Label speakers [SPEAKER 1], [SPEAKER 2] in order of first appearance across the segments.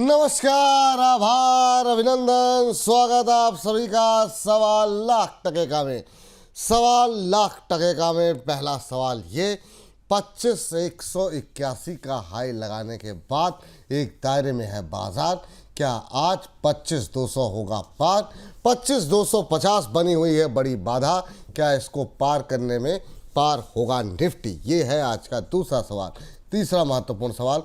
[SPEAKER 1] नमस्कार, आभार, अभिनंदन, स्वागत आप सभी का 1.25 लाख में। 1.25 लाख में पहला सवाल ये, 25,181 का हाई लगाने के बाद एक दायरे में है बाजार। क्या आज 25,200 होगा पार? 25,250 बनी हुई है बड़ी बाधा। क्या इसको पार करने में पार होगा निफ्टी? ये है आज का दूसरा सवाल। तीसरा महत्वपूर्ण सवाल,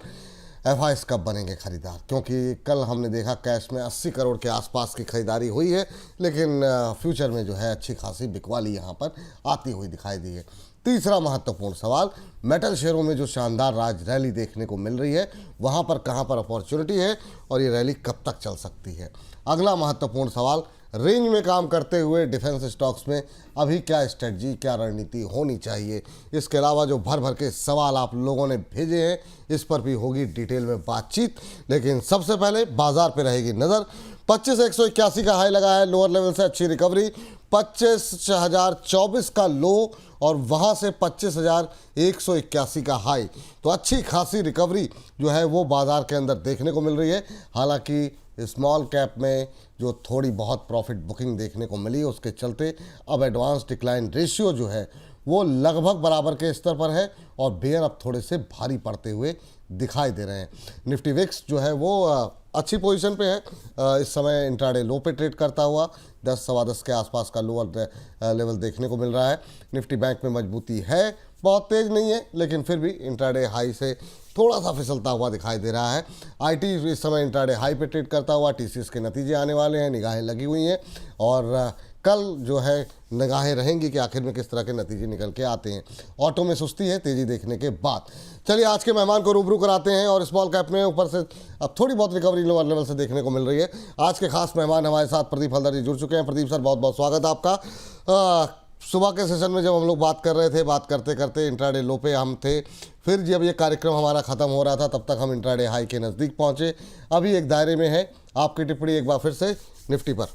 [SPEAKER 1] एफआईएस कब बनेंगे खरीदार? क्योंकि कल हमने देखा कैश में 80 करोड़ के आसपास की खरीदारी हुई है, लेकिन फ्यूचर में जो है अच्छी खासी बिकवाली यहाँ पर आती हुई दिखाई दी है। तीसरा महत्वपूर्ण सवाल, मेटल शेयरों में जो शानदार राज रैली देखने को मिल रही है, वहाँ पर कहाँ पर अपॉर्चुनिटी है और ये रैली कब तक चल सकती है? अगला महत्वपूर्ण सवाल, रेंज में काम करते हुए डिफेंस स्टॉक्स में अभी क्या स्ट्रेटजी, क्या रणनीति होनी चाहिए? इसके अलावा जो भर भर के सवाल आप लोगों ने भेजे हैं, इस पर भी होगी डिटेल में बातचीत। लेकिन सबसे पहले बाजार पे रहेगी नज़र। 25,181 का हाई लगा है, लोअर लेवल से अच्छी रिकवरी। 25,024 का लो और वहाँ से 25,181 का हाई, तो अच्छी खासी रिकवरी जो है वो बाजार के अंदर देखने को मिल रही है। हालांकि स्मॉल कैप में जो थोड़ी बहुत प्रॉफिट बुकिंग देखने को मिली है, उसके चलते अब एडवांस डिक्लाइन रेशियो जो है वो लगभग बराबर के स्तर पर है और बेयर अब थोड़े से भारी पड़ते हुए दिखाई दे रहे हैं। निफ्टी विक्स जो है वो अच्छी पोजीशन पे है, इस समय इंट्राडे लो पे ट्रेड करता हुआ 10 सवा 10 के आसपास का लोअर लेवल देखने को मिल रहा है। निफ्टी बैंक में मजबूती है, बहुत तेज़ नहीं है, लेकिन फिर भी इंट्राडे हाई से थोड़ा सा फिसलता हुआ दिखाई दे रहा है। आईटी इस समय इंट्राडे हाई पे ट्रेड करता हुआ, टीसीएस के नतीजे आने वाले हैं, निगाहें लगी हुई हैं और कल जो है निगाहें रहेंगी कि आखिर में किस तरह के नतीजे निकल के आते हैं। ऑटो में सुस्ती है तेज़ी देखने के बाद। चलिए आज के मेहमान को रूबरू कराते हैं और स्मॉल कैप में ऊपर से अब थोड़ी बहुत रिकवरी लोअर लेवल से देखने को मिल रही है। आज के खास मेहमान हमारे साथ प्रदीप हल्दर जी जुड़ चुके हैं। प्रदीप सर, बहुत बहुत स्वागत है आपका। सुबह के सेशन में जब हम लोग बात कर रहे थे, बात करते करते इंट्राडे लो पे हम थे, फिर जब ये कार्यक्रम हमारा ख़त्म हो रहा था तब तक हम इंट्राडे हाई के नज़दीक पहुँचे। अभी एक दायरे में है। आपकी टिप्पणी एक बार फिर से निफ्टी पर।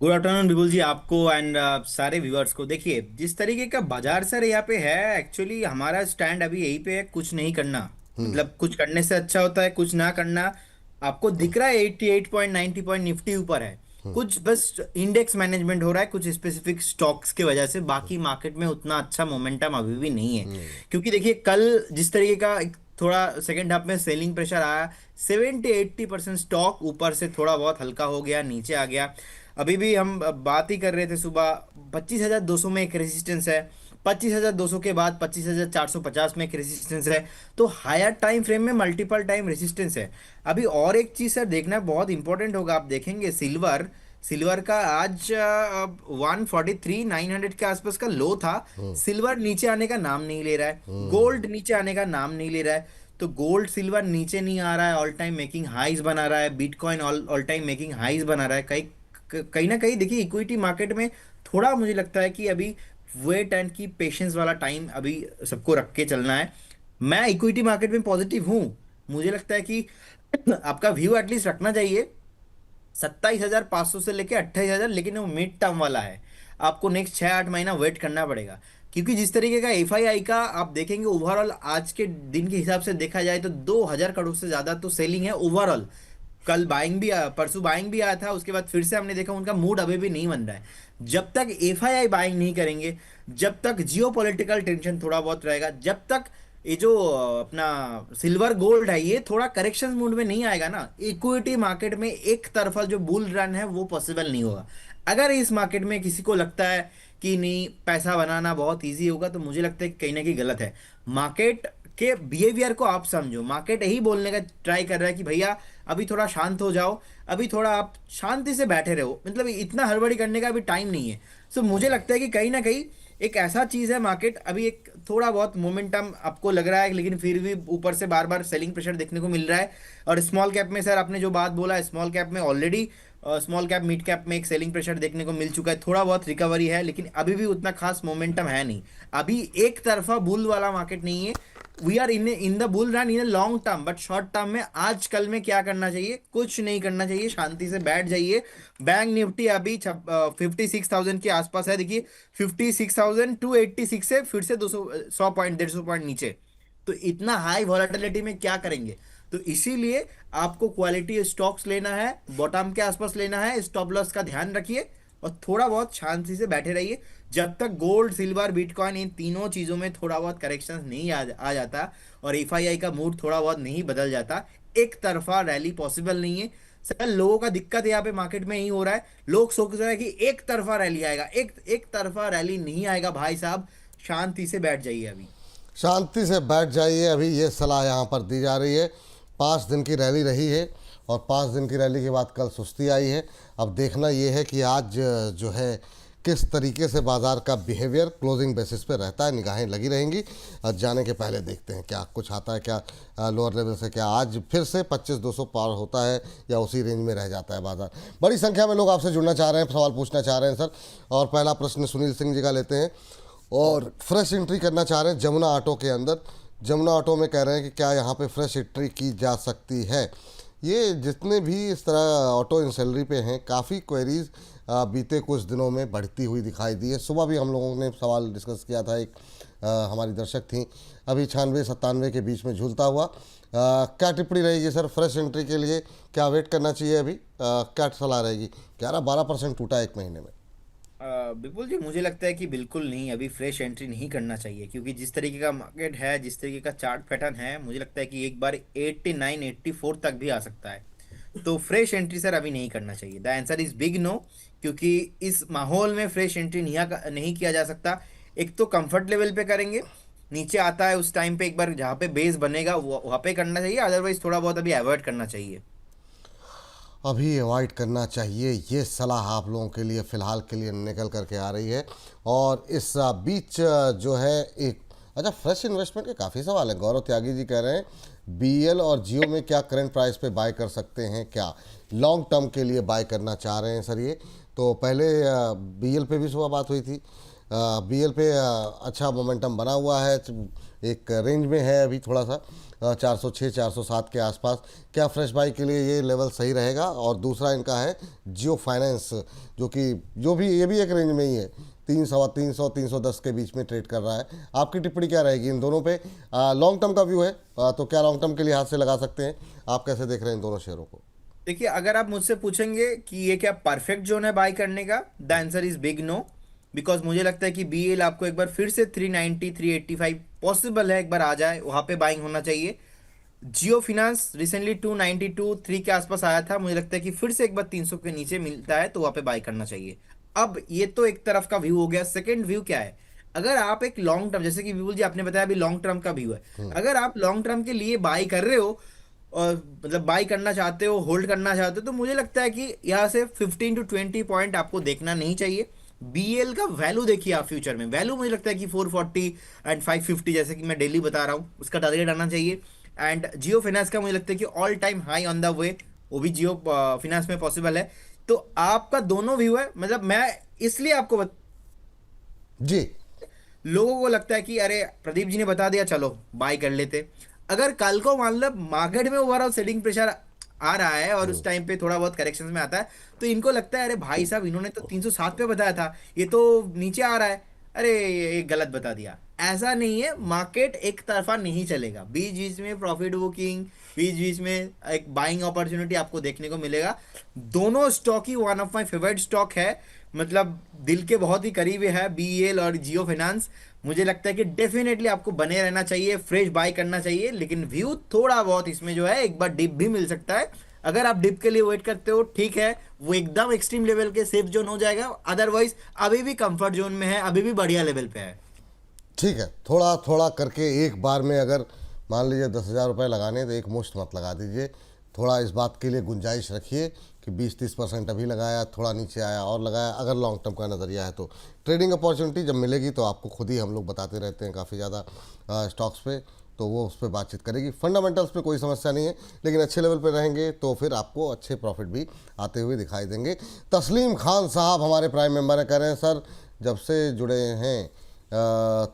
[SPEAKER 2] गुड आफ्टरनून विपुल जी, आपको एंड सारे व्यूअर्स को। देखिए जिस तरीके का बाजार सर यहाँ पे है, एक्चुअली हमारा स्टैंड अभी यही पे है, कुछ नहीं करना। मतलब कुछ करने से अच्छा होता है कुछ ना करना। आपको दिख रहा है 88 पॉइंट 90 पॉइंट निफ्टी ऊपर है। कुछ बस इंडेक्स मैनेजमेंट हो रहा है कुछ स्पेसिफिक स्टॉक्स के वजह से, बाकी मार्केट में उतना अच्छा मोमेंटम अभी भी नहीं है। क्योंकि देखिए कल जिस तरीके का थोड़ा सेकेंड हाफ में सेलिंग प्रेशर आया, 70-80% स्टॉक ऊपर से थोड़ा बहुत हल्का हो गया, नीचे आ गया। अभी भी हम बात ही कर रहे थे सुबह, 25,200 में एक रेजिस्टेंस है, 25,200 के बाद 25,450 में एक रेजिस्टेंस है। तो हायर टाइम फ्रेम में मल्टीपल टाइम रेजिस्टेंस है। अभी और एक चीज सर देखना बहुत इंपॉर्टेंट होगा। आप देखेंगे सिल्वर, सिल्वर का आज 143,900 के आसपास का लो था। सिल्वर नीचे आने का नाम नहीं ले रहा है, गोल्ड नीचे आने का नाम नहीं ले रहा है। तो गोल्ड सिल्वर नीचे नहीं आ रहा है, ऑल टाइम मेकिंग हाइज बना रहा है। Bitcoin all time making highs बना रहा है। कहीं कहीं ना कहीं देखिए इक्विटी मार्केट में थोड़ा मुझे लगता है कि अभी वेट एंड की पेशेंस वाला टाइम अभी सबको रख के चलना है। मैं इक्विटी मार्केट में पॉजिटिव हूं। मुझे लगता है कि आपका व्यू एटलीस्ट रखना चाहिए 27,500 से लेके 28,000, लेकिन वो मिड टर्म वाला है। आपको नेक्स्ट 6-8 महीना वेट करना पड़ेगा। क्योंकि जिस तरीके का एफआईआई का आप देखेंगे ओवरऑल आज के दिन के हिसाब से देखा जाए तो 2,000 करोड़ से ज्यादा तो सेलिंग है ओवरऑल। कल बाइंग भी आया, परसों बाइंग भी आया था, उसके बाद फिर से हमने देखा उनका मूड अभी भी नहीं बन रहा है। जब तक एफआईआई बाइंग नहीं करेंगे, जब तक जियो पॉलिटिकल टेंशन थोड़ा बहुत रहेगा, जब तक ये जो अपना सिल्वर गोल्ड है ये थोड़ा करेक्शन मूड में नहीं आएगा ना, इक्विटी मार्केट में एक तरफा जो बुल रन है वो पॉसिबल नहीं होगा। अगर इस मार्केट में किसी को लगता है कि नहीं पैसा बनाना बहुत इजी होगा, तो मुझे लगता है कि कहीं ना कहीं गलत है। मार्केट के बिहेवियर को आप समझो। मार्केट यही बोलने का ट्राई कर रहा है कि भैया अभी थोड़ा शांत हो जाओ, अभी थोड़ा आप शांति से बैठे रहो, मतलब इतना हड़बड़ी करने का अभी टाइम नहीं है। सो मुझे लगता है कि कहीं ना कहीं एक ऐसा चीज है, मार्केट अभी एक थोड़ा बहुत मोमेंटम आपको लग रहा है, लेकिन फिर भी ऊपर से बार बार सेलिंग प्रेशर देखने को मिल रहा है। और स्मॉल कैप में सर आपने जो बात बोला, स्मॉल कैप में already small cap mid cap में एक सेलिंग प्रेशर देखने को मिल चुका है। थोड़ा बहुत रिकवरी है, लेकिन अभी भी उतना खास मोमेंटम है नहीं। अभी एक तरफा बुल वाला मार्केट नहीं है। We are in the bull run in a long term, but short term में आज कल में क्या करना चाहिए? कुछ नहीं करना चाहिए, शांति से बैठ जाइए। बैंक निफ्टी अभी 56,000 के आसपास है। देखिए 56,286 से फिर से 200 100 पॉइंट 150 पॉइंट नीचे। तो इतना हाई वॉलेटिलिटी में क्या करेंगे? तो इसीलिए आपको क्वालिटी स्टॉक्स लेना है, बॉटम के आसपास लेना है, स्टॉप लॉस का ध्यान रखिए और थोड़ा बहुत शांति से बैठे रहिए। जब तक गोल्ड सिल्वर बिटकॉइन इन तीनों चीजों में थोड़ा बहुत करेक्शन नहीं आ जाता और एफआईआई का मूड थोड़ा बहुत नहीं बदल जाता, एक तरफा रैली पॉसिबल नहीं है। सर लोगों का दिक्कत यहाँ पे मार्केट में ही हो रहा है, लोग सोच रहे हैं कि एक तरफा रैली आएगा, एक तरफा रैली नहीं आएगा भाई साहब, शांति से बैठ जाइए अभी।
[SPEAKER 1] शांति से बैठ जाइए, अभी ये सलाह यहाँ पर दी जा रही है। 5 दिन की रैली रही है और 5 दिन की रैली के बाद कल सुस्ती आई है। अब देखना ये है कि आज जो है किस तरीके से बाज़ार का बिहेवियर क्लोजिंग बेसिस पे रहता है, निगाहें लगी रहेंगी। जाने के पहले देखते हैं क्या कुछ आता है, क्या लोअर लेवल से क्या आज फिर से 25,200 पार होता है या उसी रेंज में रह जाता है बाज़ार। बड़ी संख्या में लोग आपसे जुड़ना चाह रहे हैं, सवाल पूछना चाह रहे हैं सर। और पहला प्रश्न सुनील सिंह जी का लेते हैं और फ्रेश एंट्री करना चाह रहे हैं जमुना ऑटो के अंदर। जमुना ऑटो में कह रहे हैं कि क्या यहाँ पे फ्रेश एंट्री की जा सकती है। ये जितने भी इस तरह ऑटो इंसैलरी पे हैं, काफ़ी क्वेरीज बीते कुछ दिनों में बढ़ती हुई दिखाई दी है। सुबह भी हम लोगों ने सवाल डिस्कस किया था, एक हमारी दर्शक थी, अभी 96-97 के बीच में झूलता हुआ। क्या टिप्पणी रहेगी सर फ्रेश एंट्री के लिए, क्या वेट करना चाहिए अभी, क्या सलाह रहेगी? 11-12% टूटा एक महीने में।
[SPEAKER 2] बिल्कुल जी, मुझे लगता है कि बिल्कुल नहीं, अभी फ्रेश एंट्री नहीं करना चाहिए क्योंकि जिस तरीके का मार्केट है, जिस तरीके का चार्ट पैटर्न है, मुझे लगता है कि एक बार 89 84 तक भी आ सकता है। तो फ्रेश एंट्री सर अभी नहीं करना चाहिए। The answer is big no, क्योंकि इस माहौल में फ्रेश एंट्री नहीं किया जा सकता। एक तो कंफर्ट लेवल पे करेंगे, नीचे आता है उस टाइम पे एक बार जहाँ पे बेस बनेगा वहाँ पे करना चाहिए, अदरवाइज थोड़ा बहुत अभी अवॉइड करना चाहिए।
[SPEAKER 1] अभी अवॉइड करना चाहिए, ये सलाह आप लोगों के लिए फ़िलहाल के लिए निकल करके आ रही है। और इस बीच जो है एक अच्छा फ्रेश इन्वेस्टमेंट के काफ़ी सवाल हैं। गौरव त्यागी जी कह रहे हैं बीएल और जियो में क्या करंट प्राइस पे बाय कर सकते हैं, क्या लॉन्ग टर्म के लिए बाय करना चाह रहे हैं सर? ये तो पहले बीएल पे भी सुबह बात हुई थी। बीएल पे अच्छा मोमेंटम बना हुआ है, एक रेंज में है अभी थोड़ा सा 406-407 के आसपास। क्या फ्रेश बाई के लिए ये लेवल सही रहेगा? और दूसरा इनका है जियो फाइनेंस, जो भी ये भी एक रेंज में ही है, 300-310 के बीच में ट्रेड कर रहा है। आपकी टिप्पणी क्या रहेगी इन दोनों पे? लॉन्ग टर्म का व्यू है, तो क्या लॉन्ग टर्म के लिए हाथ से लगा सकते हैं? आप कैसे देख रहे हैं इन दोनों शेयरों को?
[SPEAKER 2] देखिए, अगर आप मुझसे पूछेंगे कि ये क्या परफेक्ट जोन है बाय करने का, the answer is big no. Because मुझे लगता है कि बीएल आपको एक बार फिर से 390 385 पॉसिबल है, एक बार आ जाए वहां पे बाइंग होना चाहिए। जियो फिनांस रिसेंटली 292 3 के आसपास आया था, मुझे लगता है कि फिर से एक बार 300 के नीचे मिलता है तो वहां पे बाय करना चाहिए। अब ये तो एक तरफ का व्यू हो गया। सेकंड व्यू क्या है? अगर आप एक लॉन्ग टर्म, जैसे कि विपुल जी आपने बताया अभी लॉन्ग टर्म का व्यू है, अगर आप लॉन्ग टर्म के लिए बाय कर रहे हो और मतलब बाई करना चाहते हो, होल्ड करना चाहते हो, तो मुझे लगता है कि यहाँ से 15 to 20 पॉइंट आपको देखना नहीं चाहिए। बीएल का वैल्यू देखिए आप, फ्यूचर में वैल्यू मुझे लगता है कि 440 एंड 550 जैसे कि मैं डेली बता रहा हूँ, उसका टारगेट आना चाहिए। एंड जियो फाइनेंस का मुझे लगता है कि all time high on the way, वो भी जियो फाइनेंस में पॉसिबल है। तो आपका दोनों व्यू है, मतलब मैं इसलिए आपको
[SPEAKER 1] जी।
[SPEAKER 2] लोगों को लगता है कि अरे प्रदीप जी ने बता दिया चलो बाय कर लेते। अगर कल को मान लो मार्केट में ओवरऑल सेलिंग प्रेशर आ रहा है और उस टाइम पे थोड़ा बहुत करेक्शन में आता है, तो इनको लगता है अरे भाई साहब इन्होंने तो 307 पे बताया था, ये तो नीचे आ रहा है, अरे ये गलत बता दिया। ऐसा नहीं है, मार्केट एक तरफा नहीं चलेगा, बीच बीच में प्रॉफिट बुकिंग, बीच बीच में एक बाइंग अपॉर्चुनिटी आपको देखने को मिलेगा। दोनों stock he one of my favourite stock है, मतलब दिल के बहुत ही करीब है बीएल और जियो फाइनेंस। मुझे लगता है कि डेफिनेटली आपको बने रहना चाहिए, फ्रेश बाय करना चाहिए, लेकिन व्यू थोड़ा बहुत इसमें जो है एक बार डिप भी मिल सकता है। अगर आप डिप के लिए वेट करते हो ठीक है, वो एकदम एक्सट्रीम लेवल के सेफ जोन हो जाएगा, अदरवाइज अभी भी कंफर्ट जोन में है, अभी भी बढ़िया लेवल पे है।
[SPEAKER 1] ठीक है, थोड़ा थोड़ा करके एक बार में अगर मान लीजिए 10,000 रुपये लगाने तो एक मुश्त मत लगा दीजिए। थोड़ा इस बात के लिए गुंजाइश रखिए कि 20-30% अभी लगाया, थोड़ा नीचे आया और लगाया। अगर लॉन्ग टर्म का नज़रिया है तो ट्रेडिंग अपॉर्चुनिटी जब मिलेगी तो आपको खुद ही हम लोग बताते रहते हैं काफ़ी ज़्यादा स्टॉक्स पे, तो वो उस पर बातचीत करेगी। फंडामेंटल्स पे कोई समस्या नहीं है, लेकिन अच्छे लेवल पे रहेंगे तो फिर आपको अच्छे प्रॉफिट भी आते हुए दिखाई देंगे। तस्लीम खान साहब हमारे प्राइम मेंबर है, कह रहे हैं सर जब से जुड़े हैं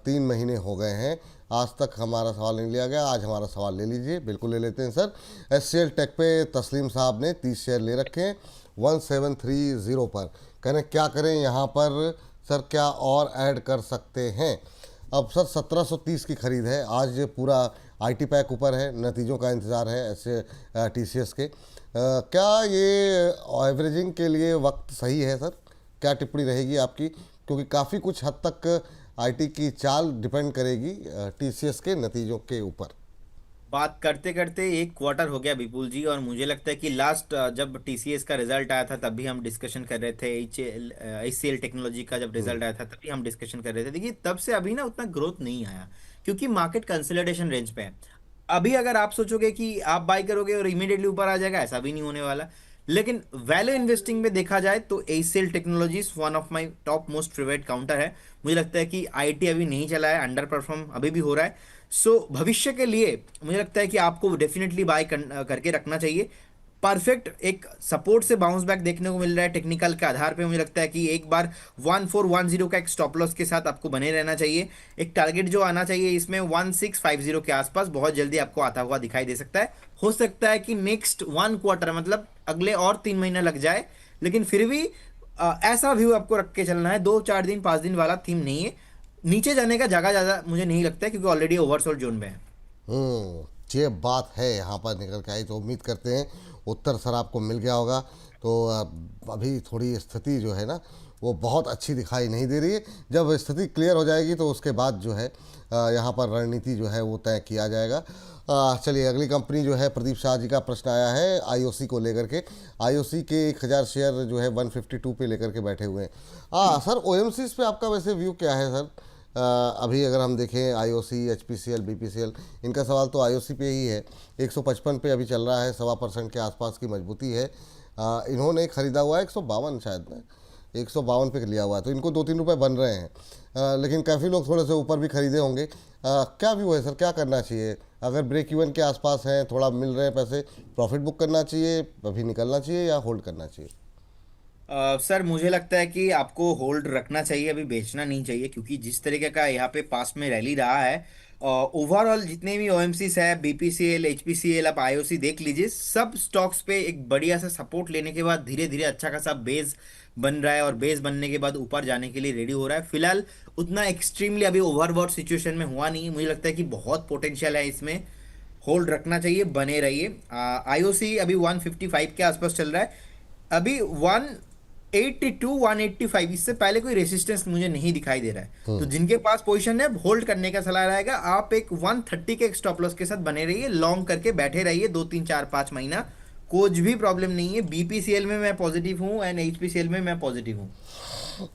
[SPEAKER 1] 3 महीने हो गए हैं, आज तक हमारा सवाल नहीं लिया गया, आज हमारा सवाल ले लीजिए। बिल्कुल ले लेते हैं सर। एचसीएल टेक पे तस्लीम साहब ने 30 शेयर ले रखे हैं 1730 पर, कह रहे हैं क्या करें यहाँ पर सर, क्या और ऐड कर सकते हैं? अब सर 1730 की खरीद है, आज पूरा आईटी पैक ऊपर है, नतीजों का इंतज़ार है ऐसे टीसीएस के। क्या ये एवरेजिंग के लिए वक्त सही है सर? क्या टिप्पणी रहेगी आपकी, क्योंकि काफ़ी कुछ हद तक आईटी की चाल डिपेंड करेगी टीसीएस के नतीजों के ऊपर।
[SPEAKER 2] बात करते करते एक क्वार्टर हो गया विपुल जी, और मुझे लगता है कि लास्ट जब टीसीएस का रिजल्ट आया था तब भी हम डिस्कशन कर रहे थे, एचसीएल टेक्नोलॉजी का जब रिजल्ट आया था तभी हम डिस्कशन कर रहे थे। देखिए तब से अभी ना उतना ग्रोथ नहीं आया, क्योंकि मार्केट कंसोलिडेशन रेंज पे है। अभी अगर आप सोचोगे कि आप बाय करोगे और इमीडिएटली ऊपर आ जाएगा, ऐसा भी नहीं होने वाला। लेकिन वैल्यू इन्वेस्टिंग में देखा जाए तो HCL technologies one of my top most favourite counter है। मुझे लगता है कि आईटी अभी नहीं चला है, अंडर परफॉर्म अभी भी हो रहा है। सो भविष्य के लिए मुझे लगता है कि आपको डेफिनेटली बाय करके रखना चाहिए। परफेक्ट एक सपोर्ट से बाउंस बैक देखने को मिल रहा है टेक्निकल के आधार पे। मुझे लगता है कि एक बार 1410 का एक स्टॉप लॉस के साथ आपको बने रहना चाहिए। एक टारगेट जो आना चाहिए इसमें 1650 के आसपास बहुत जल्दी आपको आता हुआ दिखाई दे सकता है। हो सकता है कि नेक्स्ट 1 क्वार्टर मतलब अगले और 3 महीने लग जाए, लेकिन फिर भी ऐसा व्यू आपको रख के चलना है। 2 4 दिन 5 दिन वाला थीम नहीं है। नीचे जाने का जगह ज़्यादा मुझे नहीं लगता है, क्योंकि ऑलरेडी ओवरसोल्ड जोन में है।
[SPEAKER 1] ये बात है, यहाँ पर निकल के आई तो उम्मीद करते हैं उत्तर सर आपको मिल गया होगा। तो अभी थोड़ी स्थिति जो है ना वो बहुत अच्छी दिखाई नहीं दे रही है। जब स्थिति क्लियर हो जाएगी तो उसके बाद जो है यहाँ पर रणनीति जो है वो तय किया जाएगा। चलिए अगली कंपनी जो है, प्रदीप शाह जी का प्रश्न आया है आईओसी को लेकर के। आईओसी के 1000 शेयर जो है 152 पे लेकर के बैठे हुए हैं। सर ओएमसीज पे आपका वैसे व्यू क्या है सर? अभी अगर हम देखें आईओसी, एचपीसीएल, बीपीसीएल, इनका सवाल तो आईओसी पे ही है। 155 पे अभी चल रहा है, 1.25% के आसपास की मजबूती है। इन्होंने खरीदा हुआ है 152 शायद ना, 152 पे लिया हुआ है, तो इनको 2-3 रुपये बन रहे हैं। लेकिन काफ़ी लोग थोड़े से ऊपर भी खरीदे होंगे। क्या व्यू है सर, क्या करना चाहिए? अगर ब्रेक इवन के आसपास हैं, थोड़ा मिल रहे हैं पैसे, प्रॉफिट बुक करना चाहिए, अभी निकलना चाहिए या होल्ड करना चाहिए?
[SPEAKER 2] सर मुझे लगता है कि आपको होल्ड रखना चाहिए, अभी बेचना नहीं चाहिए, क्योंकि जिस तरीके का यहाँ पे पास में रैली रहा है, ओवरऑल जितने भी ओएमसीज है, बीपीसीएल, एचपीसीएल, आप आईओसी देख लीजिए, सब स्टॉक्स पे एक बढ़िया सा सपोर्ट लेने के बाद धीरे धीरे अच्छा खासा बेस बन रहा है, और बेस बनने के बाद ऊपर जाने के लिए रेडी हो रहा है। फिलहाल उतना एक्सट्रीमली अभी ओवरबॉट सिचुएशन में हुआ नहीं है। मुझे लगता है कि बहुत पोटेंशियल है इसमें, होल्ड रखना चाहिए, बने रहिए। आईओसी अभी 155 के आसपास चल रहा है। अभी 182 185 इससे पहले कोई रेसिस्टेंस मुझे नहीं दिखाई दे रहा है। तो जिनके पास पोजीशन है होल्ड करने का सलाह रहेगा। आप एक 130 के एक स्टॉप लॉस के साथ बने रहिए, लॉन्ग करके बैठे रहिए 2 3 4 5 महीना, कुछ भी प्रॉब्लम नहीं है। बीपीसीएल में मैं पॉजिटिव हूँ एंड एचपीसीएल में मैं पॉजिटिव हूँ।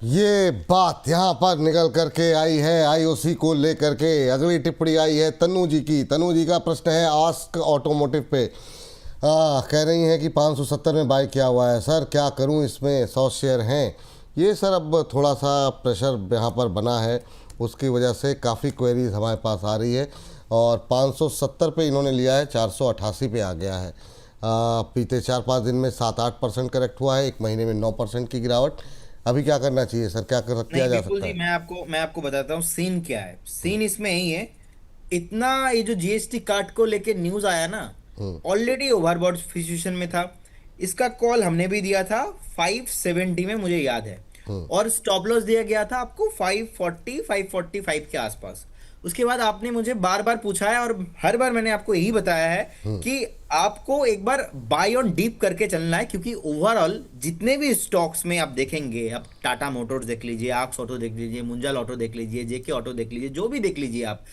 [SPEAKER 1] ये बात यहाँ पर निकल करके आई है आईओसी को लेकर के। अगली टिप्पणी आई है तनु जी की। तनु जी का प्रश्न है आस्क ऑटोमोटिव पे। कह रही हैं कि 570 में बाय किया हुआ है सर, क्या करूं, इसमें 100 शेयर हैं। ये सर अब थोड़ा सा प्रेशर यहाँ पर बना है, उसकी वजह से काफ़ी क्वेरीज हमारे पास आ रही है। और 570 पे इन्होंने लिया है, 488 पे आ गया है। बीते 4-5 दिन में 7-8% करेक्ट हुआ है, एक महीने में 9% की गिरावट। अभी क्या करना चाहिए सर, क्या किया जा
[SPEAKER 2] बिल्कुल
[SPEAKER 1] सकता
[SPEAKER 2] जी,
[SPEAKER 1] है?
[SPEAKER 2] मैं आपको बताता हूँ सीन क्या है। सीन इसमें यही है, इतना ये जो जीएसटी काट को लेके न्यूज आया ना, ऑलरेडी ओवरबॉट सिचुएशन में था। इसका कॉल हमने भी दिया था 570 में, मुझे याद है, और स्टॉप लॉस दिया गया था आपको 540 545 के आसपास। उसके बाद आपने मुझे बार बार पूछा है, और हर बार मैंने आपको यही बताया है कि आपको एक बार बाय ऑन डीप करके चलना है, क्योंकि ओवरऑल जितने भी स्टॉक्स में आप देखेंगे, आप टाटा मोटर्स देख लीजिए, आक्स ऑटो देख लीजिए, मुंजाल ऑटो देख लीजिए, जेके ऑटो देख लीजिए, जो भी देख लीजिए आप,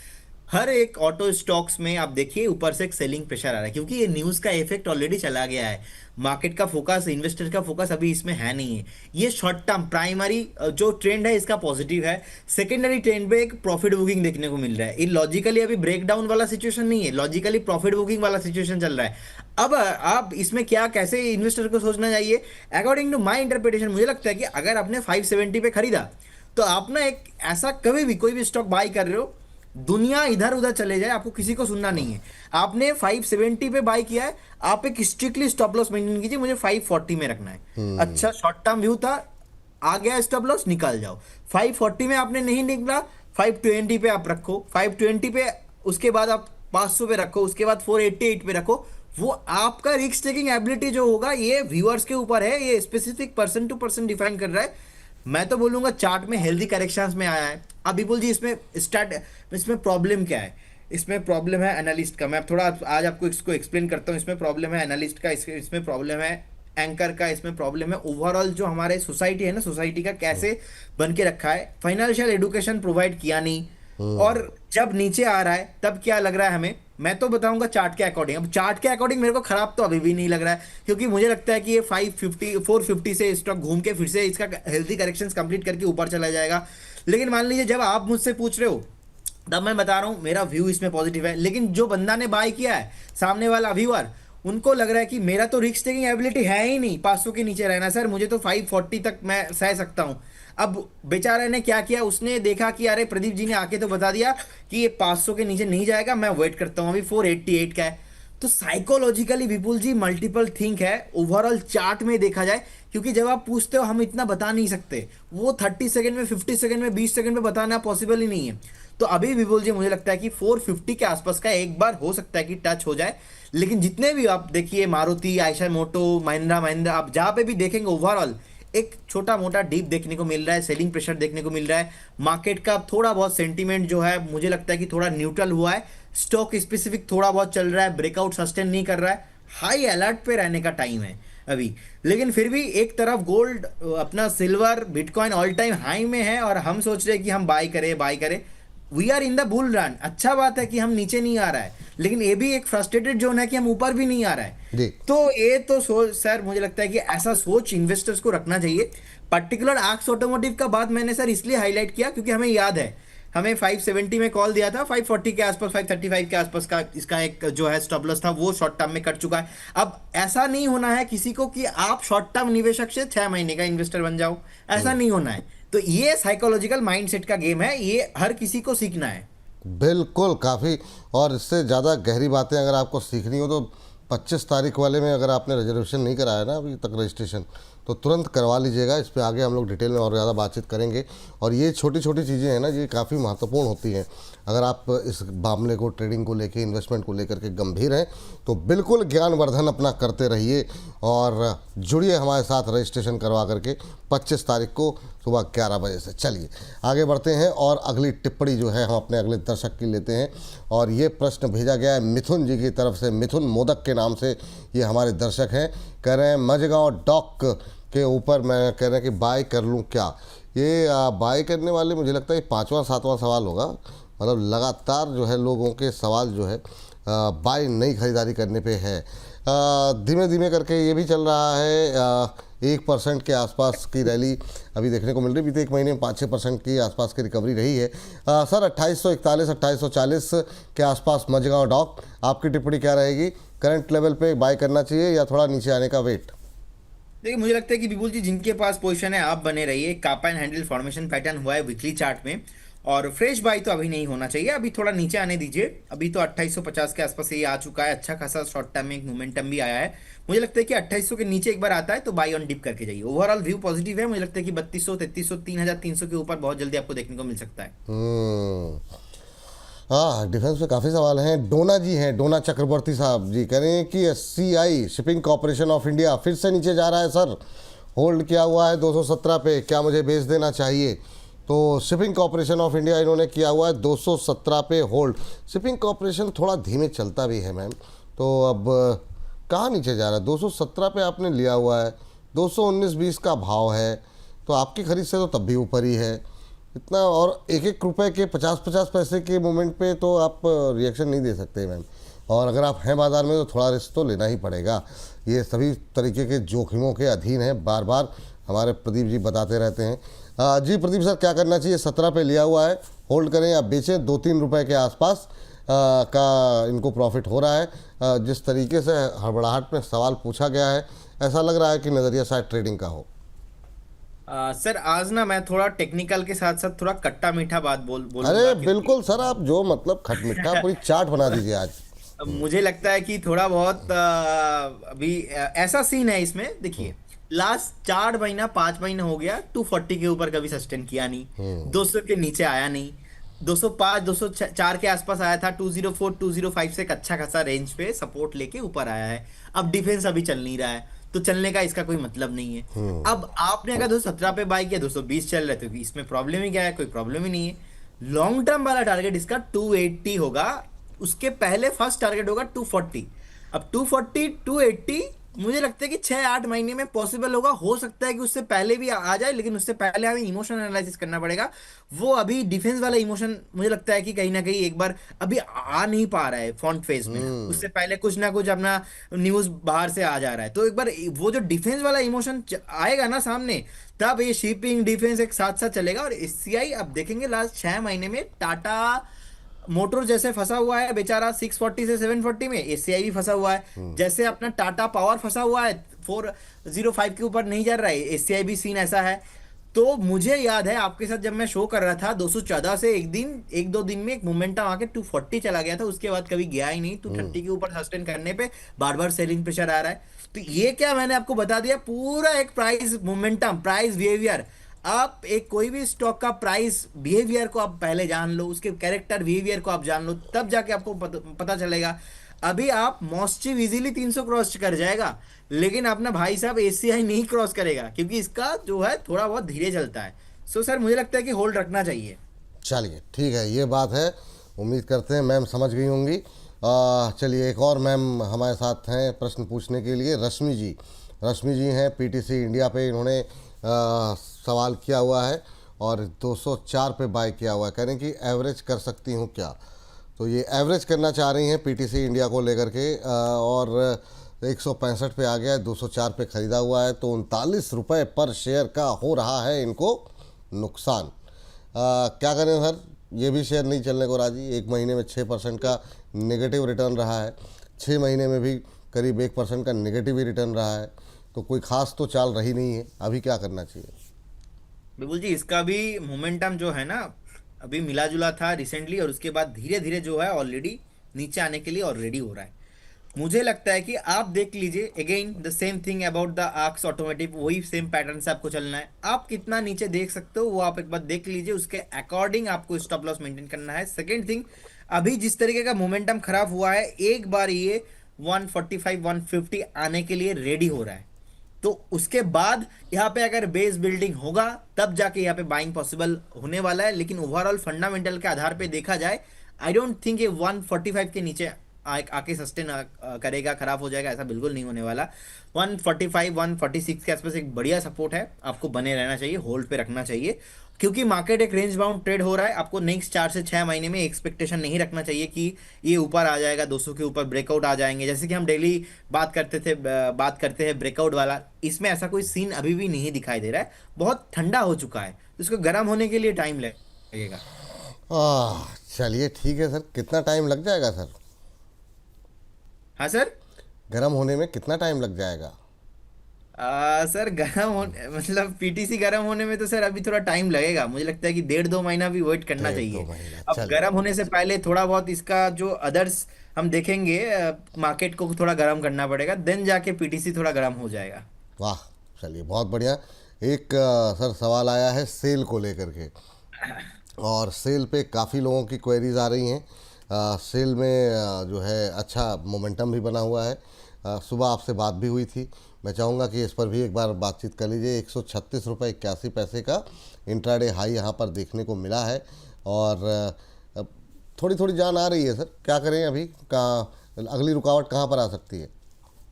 [SPEAKER 2] हर एक ऑटो स्टॉक्स में आप देखिए ऊपर से एक सेलिंग प्रेशर आ रहा है, क्योंकि ये न्यूज का इफेक्ट ऑलरेडी चला गया है। मार्केट का फोकस, इन्वेस्टर का फोकस अभी इसमें है नहीं है। ये शॉर्ट टर्म प्राइमरी जो ट्रेंड है इसका पॉजिटिव है। सेकेंडरी ट्रेंड पे एक प्रॉफिट बुकिंग देखने को मिल रहा है। ये लॉजिकली अभी ब्रेकडाउन वाला सिचुएशन नहीं है, लॉजिकली प्रॉफिट बुकिंग वाला सिचुएशन चल रहा है। अब आप इसमें क्या, कैसे इन्वेस्टर को सोचना चाहिए, अकॉर्डिंग टू माई इंटरप्रिटेशन मुझे लगता है कि अगर आपने 570 पे खरीदा, तो आप ना एक ऐसा कभी भी कोई भी स्टॉक बाई कर रहे हो, दुनिया इधर उधर चले जाए, आपको किसी को सुनना नहीं है। आपने 570 पे बाय किया है, आप एक स्ट्रिक्टली स्टॉप लॉस मेंटेन कीजिए, मुझे 540 में रखना है। अच्छा शॉर्ट टर्म व्यू था, आ गया स्टॉप लॉस, निकाल जाओ। 540 में आपने नहीं निकला, 520 पे आप रखो, 520 पे, उसके बाद आप 500 पे रखो, उसके बाद 488 पे रखो। वो आपका रिस्क टेकिंग एबिलिटी जो होगा, ये व्यूअर्स के ऊपर है, ये specific person to person define कर रहा है। मैं तो बोलूंगा चार्ट में हेल्दी करेक्शंस में आया है। अब विपुल जी इसमें प्रॉब्लम क्या है, इसमें प्रॉब्लम है एनालिस्ट का। मैं थोड़ा आज आपको इसको एक्सप्लेन करता हूँ। इसमें प्रॉब्लम है एनालिस्ट का, इसमें प्रॉब्लम है एंकर का, इसमें प्रॉब्लम है ओवरऑल जो हमारे सोसाइटी है ना, सोसाइटी का कैसे बन के रखा है। फाइनेंशियल एजुकेशन प्रोवाइड किया नहीं, और जब नीचे आ रहा है तब क्या लग रहा है हमें, मैं तो बताऊंगा चार्ट के अकॉर्डिंग। अब चार्ट के अकॉर्डिंग मेरे को खराब तो अभी भी नहीं लग रहा है, क्योंकि मुझे लगता है कि ये 550 450 से स्टॉक घूम के फिर से इसका हेल्दी करेक्शन कंप्लीट करके ऊपर चला जाएगा। लेकिन मान लीजिए जब आप मुझसे पूछ रहे हो तब मैं बता रहा हूँ मेरा व्यू इसमें पॉजिटिव है, लेकिन जो बंदा ने बाय किया है, सामने वाला व्यूअर, उनको लग रहा है कि मेरा तो रिस्क टेकिंग एबिलिटी है ही नहीं 500 के नीचे रहना, सर मुझे तो 540 तक मैं सह सकता हूँ। अब बेचारे ने क्या किया, उसने देखा कि अरे प्रदीप जी ने आके तो बता दिया कि ये 500 के नीचे नहीं जाएगा, मैं वेट करता हूँ, अभी 488 का है। तो साइकोलॉजिकली विपुल जी मल्टीपल थिंक है ओवरऑल चार्ट में देखा जाए, क्योंकि जब आप पूछते हो हम इतना बता नहीं सकते, वो 30 सेकंड में, 50 सेकंड में, 20 सेकंड में बताना पॉसिबल ही नहीं है। तो अभी विपुल जी मुझे लगता है कि 450 के आसपास का एक बार हो सकता है कि टच हो जाए। लेकिन जितने भी आप देखिए, मारुति, आयशा मोटो, महिंद्रा, आप जहां पे भी देखेंगे ओवरऑल एक छोटा मोटा डीप देखने को मिल रहा है, सेलिंग प्रेशर देखने को मिल रहा है। मार्केट का थोड़ा बहुत सेंटीमेंट जो है मुझे लगता है कि थोड़ा न्यूट्रल हुआ है। स्टॉक स्पेसिफिक थोड़ा बहुत चल रहा है, ब्रेकआउट सस्टेन नहीं कर रहा है। हाई अलर्ट पे रहने का टाइम है अभी। लेकिन फिर भी एक तरफ गोल्ड, अपना silver, bitcoin all time high में है, और हम सोच रहे हैं कि हम बाय करें। We are in the bull run. अच्छा बात है कि हम नीचे नहीं आ रहा है, लेकिन ये भी एक फ्रस्ट्रेटेड जोन है कि हम ऊपर भी नहीं आ रहा है।
[SPEAKER 1] जी।
[SPEAKER 2] तो ये तो सोच, सर मुझे लगता है कि ऐसा सोच इन्वेस्टर्स को रखना चाहिए। पर्टिकुलर आक्स ऑटोमोटिव का बात मैंने सर इसलिए हाईलाइट किया क्योंकि हमें याद है, हमें 570 में कॉल दिया था, 540 के आसपास, 535 के आसपास का इसका एक जो है स्टॉप लॉस था, वो शॉर्ट टर्म में कट चुका है। अब ऐसा नहीं होना है किसी को कि आप शॉर्ट टर्म निवेशक से 6 महीने का इन्वेस्टर बन जाओ, ऐसा नहीं होना है। तो ये साइकोलॉजिकल माइंडसेट का गेम है, ये हर किसी को सीखना है।
[SPEAKER 1] बिल्कुल, काफ़ी। और इससे ज़्यादा गहरी बातें अगर आपको सीखनी हो तो 25 तारीख वाले में अगर आपने रिजर्वेशन नहीं कराया ना अभी तक रजिस्ट्रेशन, तो तुरंत करवा लीजिएगा। इस पे आगे हम लोग डिटेल में और ज़्यादा बातचीत करेंगे। और ये छोटी छोटी चीज़ें हैं ना, ये काफ़ी महत्वपूर्ण होती हैं। अगर आप इस मामले को, ट्रेडिंग को लेके, इन्वेस्टमेंट को लेकर के गंभीर हैं तो बिल्कुल ज्ञानवर्धन अपना करते रहिए और जुड़िए हमारे साथ रजिस्ट्रेशन करवा करके 25 तारीख को सुबह 11 बजे से। चलिए आगे बढ़ते हैं और अगली टिप्पणी जो है हम अपने अगले दर्शक की लेते हैं। और ये प्रश्न भेजा गया है मिथुन जी की तरफ से। मिथुन मोदक के नाम से ये हमारे दर्शक हैं। कह रहे हैं मझगांव डॉक के ऊपर मैं कह रहे हैं कि बाय कर लूँ क्या। ये बाय करने वाले मुझे लगता है ये 5वां 7वां सवाल होगा। मतलब लगातार जो है लोगों के सवाल जो है बाय नई खरीदारी करने पे है। धीमे धीमे करके ये भी चल रहा है। 1% के आसपास की रैली अभी देखने को मिल रही। बीते एक महीने में 5-6% की आसपास की रिकवरी रही है। सर 2841 2840 के आसपास मझगांव डॉक, आपकी टिप्पणी क्या रहेगी? करंट लेवल पे बाय करना चाहिए या थोड़ा नीचे आने का वेट?
[SPEAKER 2] देखिए मुझे लगता है कि विपुल जी जिनके पास पोजीशन है आप बने रहिए। कापा एंड हैंडल फॉर्मेशन पैटर्न हुआ है वीकली चार्ट में, और फ्रेश बाई तो अभी नहीं होना चाहिए, अभी थोड़ा नीचे आने दीजिए। अभी तो 2850 के आसपास ये आ चुका है, अच्छा खासा शॉर्ट टर्म में एक मोमेंटम भी आया है। मुझे लगता है कि 2800 के नीचे एक बार आता है तो बाई ऑन डिप करके जाइए। ओवरऑल व्यू पॉजिटिव है। मुझे लगता है कि 3200, 3300, 3300 के ऊपर बहुत जल्दी आपको देखने को मिल सकता है।
[SPEAKER 1] हाँ, डिफेंस पे काफ़ी सवाल हैं। डोना जी हैं, डोना चक्रवर्ती साहब जी कह रहे हैं कि SCI shipping corporation of India फिर से नीचे जा रहा है सर, होल्ड किया हुआ है 217 पे, क्या मुझे बेच देना चाहिए? तो शिपिंग कॉरपोरेशन ऑफ इंडिया इन्होंने किया हुआ है 217 पे होल्ड। शिपिंग कॉरपोरेशन थोड़ा धीमे चलता भी है मैम, तो अब कहाँ नीचे जा रहा है? 217 पे आपने लिया हुआ है, 219-20 का भाव है, तो आपकी खरीद से तो तब भी ऊपर ही है इतना। और एक एक रुपए के 50-50 पैसे के मोमेंट पे तो आप रिएक्शन नहीं दे सकते मैम। और अगर आप हैं बाज़ार में तो थोड़ा रिस्क तो लेना ही पड़ेगा। ये सभी तरीके के जोखिमों के अधीन है, बार बार हमारे प्रदीप जी बताते रहते हैं। जी प्रदीप सर, क्या करना चाहिए? 17 पे लिया हुआ है, होल्ड करें या बेचें? 2-3 रुपये के आसपास का इनको प्रॉफिट हो रहा है। जिस तरीके से हड़बड़ाहट में सवाल पूछा गया है, ऐसा लग रहा है कि नज़रिया शायद ट्रेडिंग का हो।
[SPEAKER 2] सर आज ना मैं थोड़ा टेक्निकल के साथ साथ थोड़ा कट्टा मीठा बात बोलूंगा,
[SPEAKER 1] अरे
[SPEAKER 2] क्योंकि
[SPEAKER 1] बिल्कुल सर, आप जो मतलब खटमिठा पूरी चाट बना दीजिए आज।
[SPEAKER 2] मुझे लगता है कि थोड़ा बहुत अभी ऐसा सीन है इसमें। देखिए लास्ट 4 महीना 5 महीना हो गया 240 के ऊपर कभी सस्टेन किया नहीं, 200 के नीचे आया नहीं, 205 204 के आसपास आया था, 204 205 से एक अच्छा खासा रेंज पे सपोर्ट लेके ऊपर आया है। अब डिफेंस अभी चल नहीं रहा है, तो चलने का इसका कोई मतलब नहीं है। अब आपने अगर 217 पे बाय किया, 220 चल रहा है, तो इसमें प्रॉब्लम ही क्या है? कोई प्रॉब्लम ही नहीं है। लॉन्ग टर्म वाला टारगेट इसका 280 होगा, उसके पहले फर्स्ट टारगेट होगा 240। अब 240 280 मुझे लगता है कि 6-8 महीने में पॉसिबल होगा, हो सकता है कि उससे पहले भी आ जाए, लेकिन उससे पहले हमें इमोशन एनालिसिस करना पड़ेगा। वो अभी डिफेंस वाला इमोशन मुझे लगता है कि कहीं ना कहीं एक बार अभी आ नहीं पा रहा है फ्रंट फेज में, उससे पहले कुछ ना कुछ अपना न्यूज बाहर से आ जा रहा है। तो एक बार वो जो डिफेंस वाला इमोशन आएगा ना सामने, तब ये शिपिंग डिफेंस एक साथ साथ चलेगा। और एससीआई अब देखेंगे लास्ट 6 महीने में टाटा मोटर्स जैसे फंसा हुआ है बेचारा 640 से 740 में, एसीआई भी फंसा हुआ है। जैसे अपना टाटा पावर फंसा हुआ है 405 के ऊपर नहीं जा रहा है, एसीआई भी सीन ऐसा है। तो मुझे याद है आपके साथ जब मैं शो कर रहा था 214 से एक दो दिन में एक मोमेंटम आके 240 चला गया था, उसके बाद कभी गया ही नहीं। 230 के ऊपर सस्टेन करने पे बार बार सेलिंग प्रेशर आ रहा है। तो ये क्या मैंने आपको बता दिया, पूरा एक प्राइस मोमेंटम, प्राइस बिहेवियर। आप एक कोई भी स्टॉक का प्राइस बिहेवियर को आप पहले जान लो, उसके कैरेक्टर बिहेवियर को आप जान लो, तब जाके आपको पता चलेगा। अभी आप मॉस्टिव इजीली 300 क्रॉस कर जाएगा, लेकिन अपना भाई साहब एसीआई नहीं क्रॉस करेगा, क्योंकि इसका जो है थोड़ा बहुत धीरे चलता है। सो सर मुझे लगता है कि होल्ड रखना चाहिए।
[SPEAKER 1] चलिए ठीक है, ये बात है। उम्मीद करते हैं मैम समझ गई होंगी। चलिए एक और मैम हमारे साथ हैं प्रश्न पूछने के लिए, रश्मि जी। रश्मि जी हैं पीटीसी इंडिया पे, इन्होंने सवाल किया हुआ है और 204 पे बाय किया हुआ है। कह रहे हैं कि एवरेज कर सकती हूँ क्या? तो ये एवरेज करना चाह रही हैं पीटीसी इंडिया को लेकर के, और 165 पे आ गया है, 204 पे ख़रीदा हुआ है, तो 39 रुपये पर शेयर का हो रहा है इनको नुकसान। क्या करें सर? ये भी शेयर नहीं चलने को राजी। 1 महीने में 6% का नेगेटिव रिटर्न रहा है, 6 महीने में भी करीब 1% का नेगेटिव ही रिटर्न रहा है, तो कोई खास तो चाल रही नहीं है। अभी क्या करना चाहिए?
[SPEAKER 2] बिल्कुल जी, इसका भी मोमेंटम जो है ना अभी मिला जुला था रिसेंटली, और उसके बाद धीरे धीरे जो है ऑलरेडी नीचे आने के लिए और रेडी हो रहा है। मुझे लगता है कि आप देख लीजिए again the same thing about the arcs automotive, वही सेम पैटर्न से आपको चलना है। आप कितना नीचे देख सकते हो वो आप एक बार देख लीजिए, उसके अकॉर्डिंग आपको स्टॉप लॉस मेंटेन करना है। सेकंड थिंग, अभी जिस तरीके का मोमेंटम खराब हुआ है, एक बार ये 145 150 आने के लिए रेडी हो रहा है। तो उसके बाद यहाँ पे अगर बेस बिल्डिंग होगा तब जाके यहाँ पे बाइंग पॉसिबल होने वाला है। लेकिन ओवरऑल फंडामेंटल के आधार पे देखा जाए, आई डोंट थिंक ये 145 के नीचे आके सस्टेन करेगा, खराब हो जाएगा, ऐसा बिल्कुल नहीं होने वाला। 145 146 के आसपास एक बढ़िया सपोर्ट है, आपको बने रहना चाहिए, होल्ड पे रखना चाहिए, क्योंकि मार्केट एक रेंज बाउंड ट्रेड हो रहा है। आपको नेक्स्ट 4 से 6 महीने में एक्सपेक्टेशन नहीं रखना चाहिए कि ये ऊपर आ जाएगा, 200 के ऊपर ब्रेकआउट आ जाएंगे, जैसे कि हम डेली बात करते हैं ब्रेकआउट वाला। इसमें ऐसा कोई सीन अभी भी नहीं दिखाई दे रहा है, बहुत ठंडा हो चुका है, तो इसको गर्म होने के लिए टाइम लगेगा।
[SPEAKER 1] चलिए ठीक है सर, कितना टाइम लग जाएगा सर?
[SPEAKER 2] हाँ सर।
[SPEAKER 1] गर्म होने में कितना टाइम लग जाएगा?
[SPEAKER 2] सर गर्म होने मतलब पीटीसी गर्म होने में तो सर अभी थोड़ा टाइम लगेगा, मुझे लगता है कि 1.5-2 महीना भी वेट करना
[SPEAKER 1] 1.5-2
[SPEAKER 2] चाहिए।
[SPEAKER 1] महीना,
[SPEAKER 2] अब
[SPEAKER 1] चलिए।
[SPEAKER 2] गर्म होने से पहले थोड़ा बहुत इसका जो अदर्स हम देखेंगे, मार्केट को थोड़ा गर्म करना पड़ेगा, देन जाके पीटीसी थोड़ा गर्म हो जाएगा।
[SPEAKER 1] वाह, चलिए बहुत बढ़िया। एक सर सवाल आया है सेल को लेकर के, और सेल पे काफ़ी लोगों की क्वेरीज आ रही हैं। सेल में जो है अच्छा मोमेंटम भी बना हुआ है। सुबह आपसे बात भी हुई थी, मैं चाहूँगा कि इस पर भी एक बार बातचीत कर लीजिए। 136 रुपये 81 पैसे का इंट्राडे हाई यहाँ पर देखने को मिला है, और थोड़ी थोड़ी जान आ रही है सर, क्या करें अभी? कहाँ अगली रुकावट कहाँ पर आ सकती है?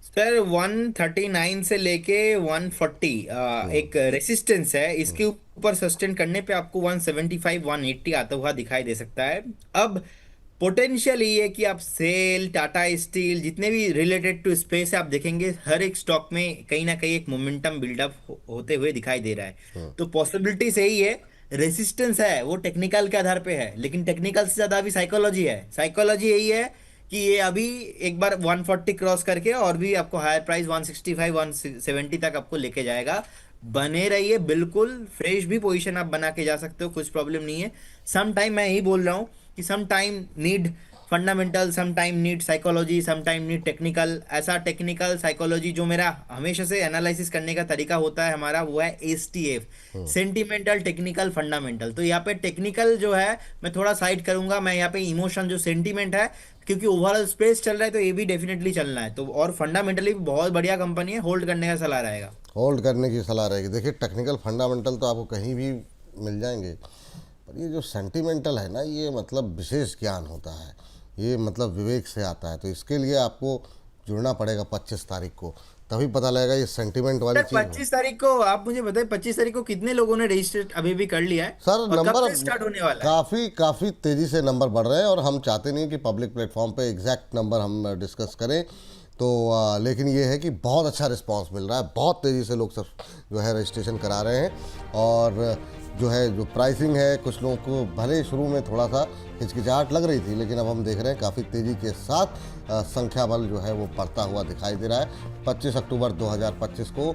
[SPEAKER 2] सर 139 से लेके 140 एक रेसिस्टेंस है, इसके ऊपर सस्टेन करने पे आपको 175 180 आता हुआ दिखाई दे सकता है। अब पोटेंशियल ये है कि आप सेल, टाटा स्टील, जितने भी रिलेटेड टू स्पेस है, आप देखेंगे हर एक स्टॉक में कहीं ना कहीं एक मोमेंटम बिल्डअप होते हुए दिखाई दे रहा है। तो पॉसिबिलिटी सही है। रेसिस्टेंस है वो टेक्निकल के आधार पे है, लेकिन टेक्निकल से ज्यादा अभी साइकोलॉजी है। साइकोलॉजी यही है कि ये अभी एक बार 140 क्रॉस करके और भी आपको हायर प्राइस 165 170 तक आपको लेके जाएगा। बने रहिए, बिल्कुल फ्रेश भी पोजीशन आप बना के जा सकते हो, कुछ प्रॉब्लम नहीं है। सम टाइम मैं यही बोल रहा हूँ कि some time need fundamental, some time need psychology, some time need technical. ऐसा टेक्निकल साइकोलॉजी जो मेरा हमेशा से एनालिसिस करने का तरीका होता है हमारा, वो है एसटीएफ, सेंटिमेंटल टेक्निकल फंडामेंटल। तो यहाँ पे टेक्निकल जो है मैं थोड़ा साइड करूंगा, मैं यहाँ पे इमोशन जो सेंटिमेंट है, क्योंकि ओवरऑल स्पेस चल रहा है तो ये भी डेफिनेटली चलना है। तो और फंडामेंटली भी बहुत बढ़िया कंपनी है, होल्ड करने का सलाह रहेगा।
[SPEAKER 1] होल्ड करने की सलाह रहेगी। देखिए टेक्निकल फंडामेंटल तो आपको कहीं भी मिल जाएंगे, पर ये जो सेंटिमेंटल है ना, ये मतलब विशेष ज्ञान होता है। ये मतलब विवेक से आता है। तो इसके लिए आपको जुड़ना पड़ेगा 25 तारीख को, तभी पता लगेगा ये सेंटिमेंट वाली
[SPEAKER 2] सर
[SPEAKER 1] चीज़।
[SPEAKER 2] 25 तारीख को आप मुझे बताइए, 25 तारीख को कितने लोगों ने रजिस्टर अभी भी कर लिया है
[SPEAKER 1] सर
[SPEAKER 2] और कब
[SPEAKER 1] नंबर
[SPEAKER 2] से स्टार्ट होने वाला है?
[SPEAKER 1] काफ़ी काफ़ी तेज़ी से नंबर बढ़ रहे हैं, और हम चाहते नहीं कि पब्लिक प्लेटफॉर्म पे एग्जैक्ट नंबर हम डिस्कस करें। तो लेकिन ये है कि बहुत अच्छा रिस्पांस मिल रहा है, बहुत तेज़ी से लोग सब जो है रजिस्ट्रेशन करा रहे हैं। और जो है जो प्राइसिंग है, कुछ लोगों को भले शुरू में थोड़ा सा हिचकिचाहट लग रही थी, लेकिन अब हम देख रहे हैं काफ़ी तेज़ी के साथ संख्या बल जो है वो बढ़ता हुआ दिखाई दे रहा है। 25 अक्टूबर 2025 को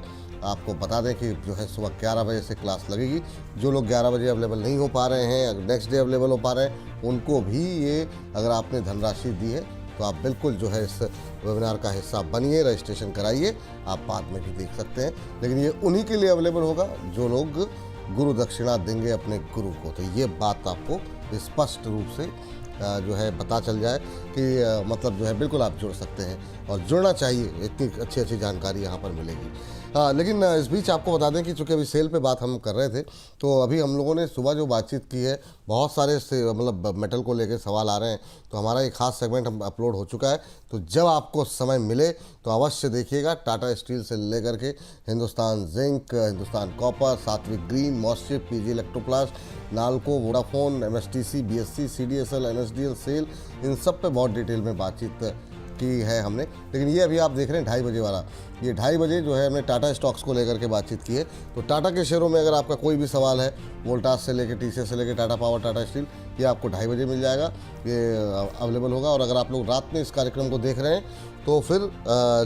[SPEAKER 1] आपको बता दें कि जो है सुबह 11 बजे से क्लास लगेगी। जो लोग 11 बजे अवेलेबल नहीं हो पा रहे हैं, नेक्स्ट डे अवेलेबल हो पा रहे हैं, उनको भी ये, अगर आपने धनराशि दी है तो आप बिल्कुल जो है इस वेबिनार का हिस्सा बनिए, रजिस्ट्रेशन कराइए। आप बाद में भी देख सकते हैं, लेकिन ये उन्हीं के लिए अवेलेबल होगा जो लोग गुरु दक्षिणा देंगे अपने गुरु को। तो ये बात आपको स्पष्ट रूप से जो है पता चल जाए कि मतलब जो है बिल्कुल आप जुड़ सकते हैं, और जुड़ना चाहिए, इतनी अच्छी अच्छी जानकारी यहाँ पर मिलेगी। लेकिन इस बीच आपको बता दें कि चूँकि अभी सेल पे बात हम कर रहे थे, तो अभी हम लोगों ने सुबह जो बातचीत की है, बहुत सारे से मतलब मेटल को लेकर सवाल आ रहे हैं, तो हमारा एक खास सेगमेंट हम अपलोड हो चुका है। तो जब आपको समय मिले तो अवश्य देखिएगा। टाटा स्टील से लेकर के Hindustan zinc, Hindustan copper, Satvik green, Moschip, PG Electroplast, NALCO, Vodafone, MSTC, BSC, CDSL, NSDL, SAIL, इन सब पे बहुत डिटेल में बातचीत की है हमने। लेकिन ये अभी आप देख रहे हैं 2:30 बजे वाला, ये 2:30 बजे जो है हमने टाटा स्टॉक्स को लेकर के बातचीत की है। तो टाटा के शेयरों में अगर आपका कोई भी सवाल है, वोल्टास से लेकर टीसीएस से लेकर टाटा पावर, टाटा स्टील, ये आपको 2:30 बजे मिल जाएगा, ये अवेलेबल होगा। और अगर आप लोग रात में इस कार्यक्रम को देख रहे हैं तो फिर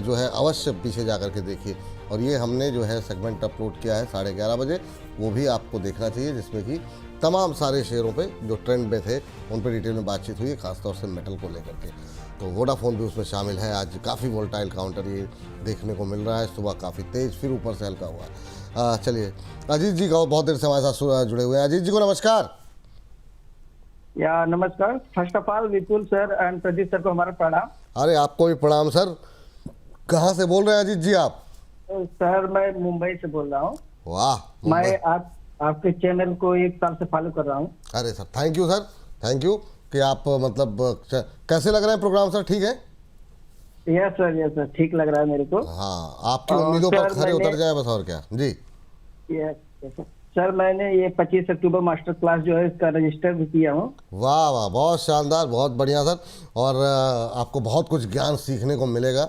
[SPEAKER 1] जो है अवश्य पीछे जा कर के देखिए। और ये हमने जो है सेगमेंट अपलोड किया है 11:30 बजे, वो भी आपको देखना चाहिए, जिसमें कि तमाम सारे शेयरों पे जो ट्रेंड में थे उन पर डिटेल में बातचीत हुई है, खासतौर से मेटल को लेकर के। तो वोडाफोन भी उसमें शामिल है। आज काफ़ी वोल्टाइल काउंटर ये देखने को मिल रहा है, सुबह काफ़ी तेज़, फिर ऊपर से हल्का हुआ है। चलिए, अजीत जी का बहुत देर से हमारे साथ जुड़े हुए हैं। अजीत जी को नमस्कार।
[SPEAKER 3] या नमस्कार। First of all Vipul sir and Pradeep sir को हमारा प्रणाम।
[SPEAKER 1] अरे आपको भी प्रणाम सर। कहाँ से बोल रहे हैं अजीत जी आप?
[SPEAKER 3] सर मैं मुंबई से बोल रहा हूँ।
[SPEAKER 1] वाह।
[SPEAKER 3] मैं आपके चैनल को 1 साल से फॉलो कर रहा हूँ।
[SPEAKER 1] अरे sir thank you sir, thank you कि आप मतलब कैसे लग रहे हैं प्रोग्राम सर? ठीक है?
[SPEAKER 3] यस सर ठीक लग रहा है मेरे को।
[SPEAKER 1] हाँ, आपकी उम्मीदों पर खरे उतर जाए बस, और क्या जी।
[SPEAKER 3] यस सर, मैंने ये 25 अक्टूबर मास्टर क्लास जो है इसका रजिस्टर भी किया हूँ।
[SPEAKER 1] वाह वाह, बहुत शानदार, बहुत बढ़िया सर। और आपको बहुत कुछ ज्ञान सीखने को मिलेगा।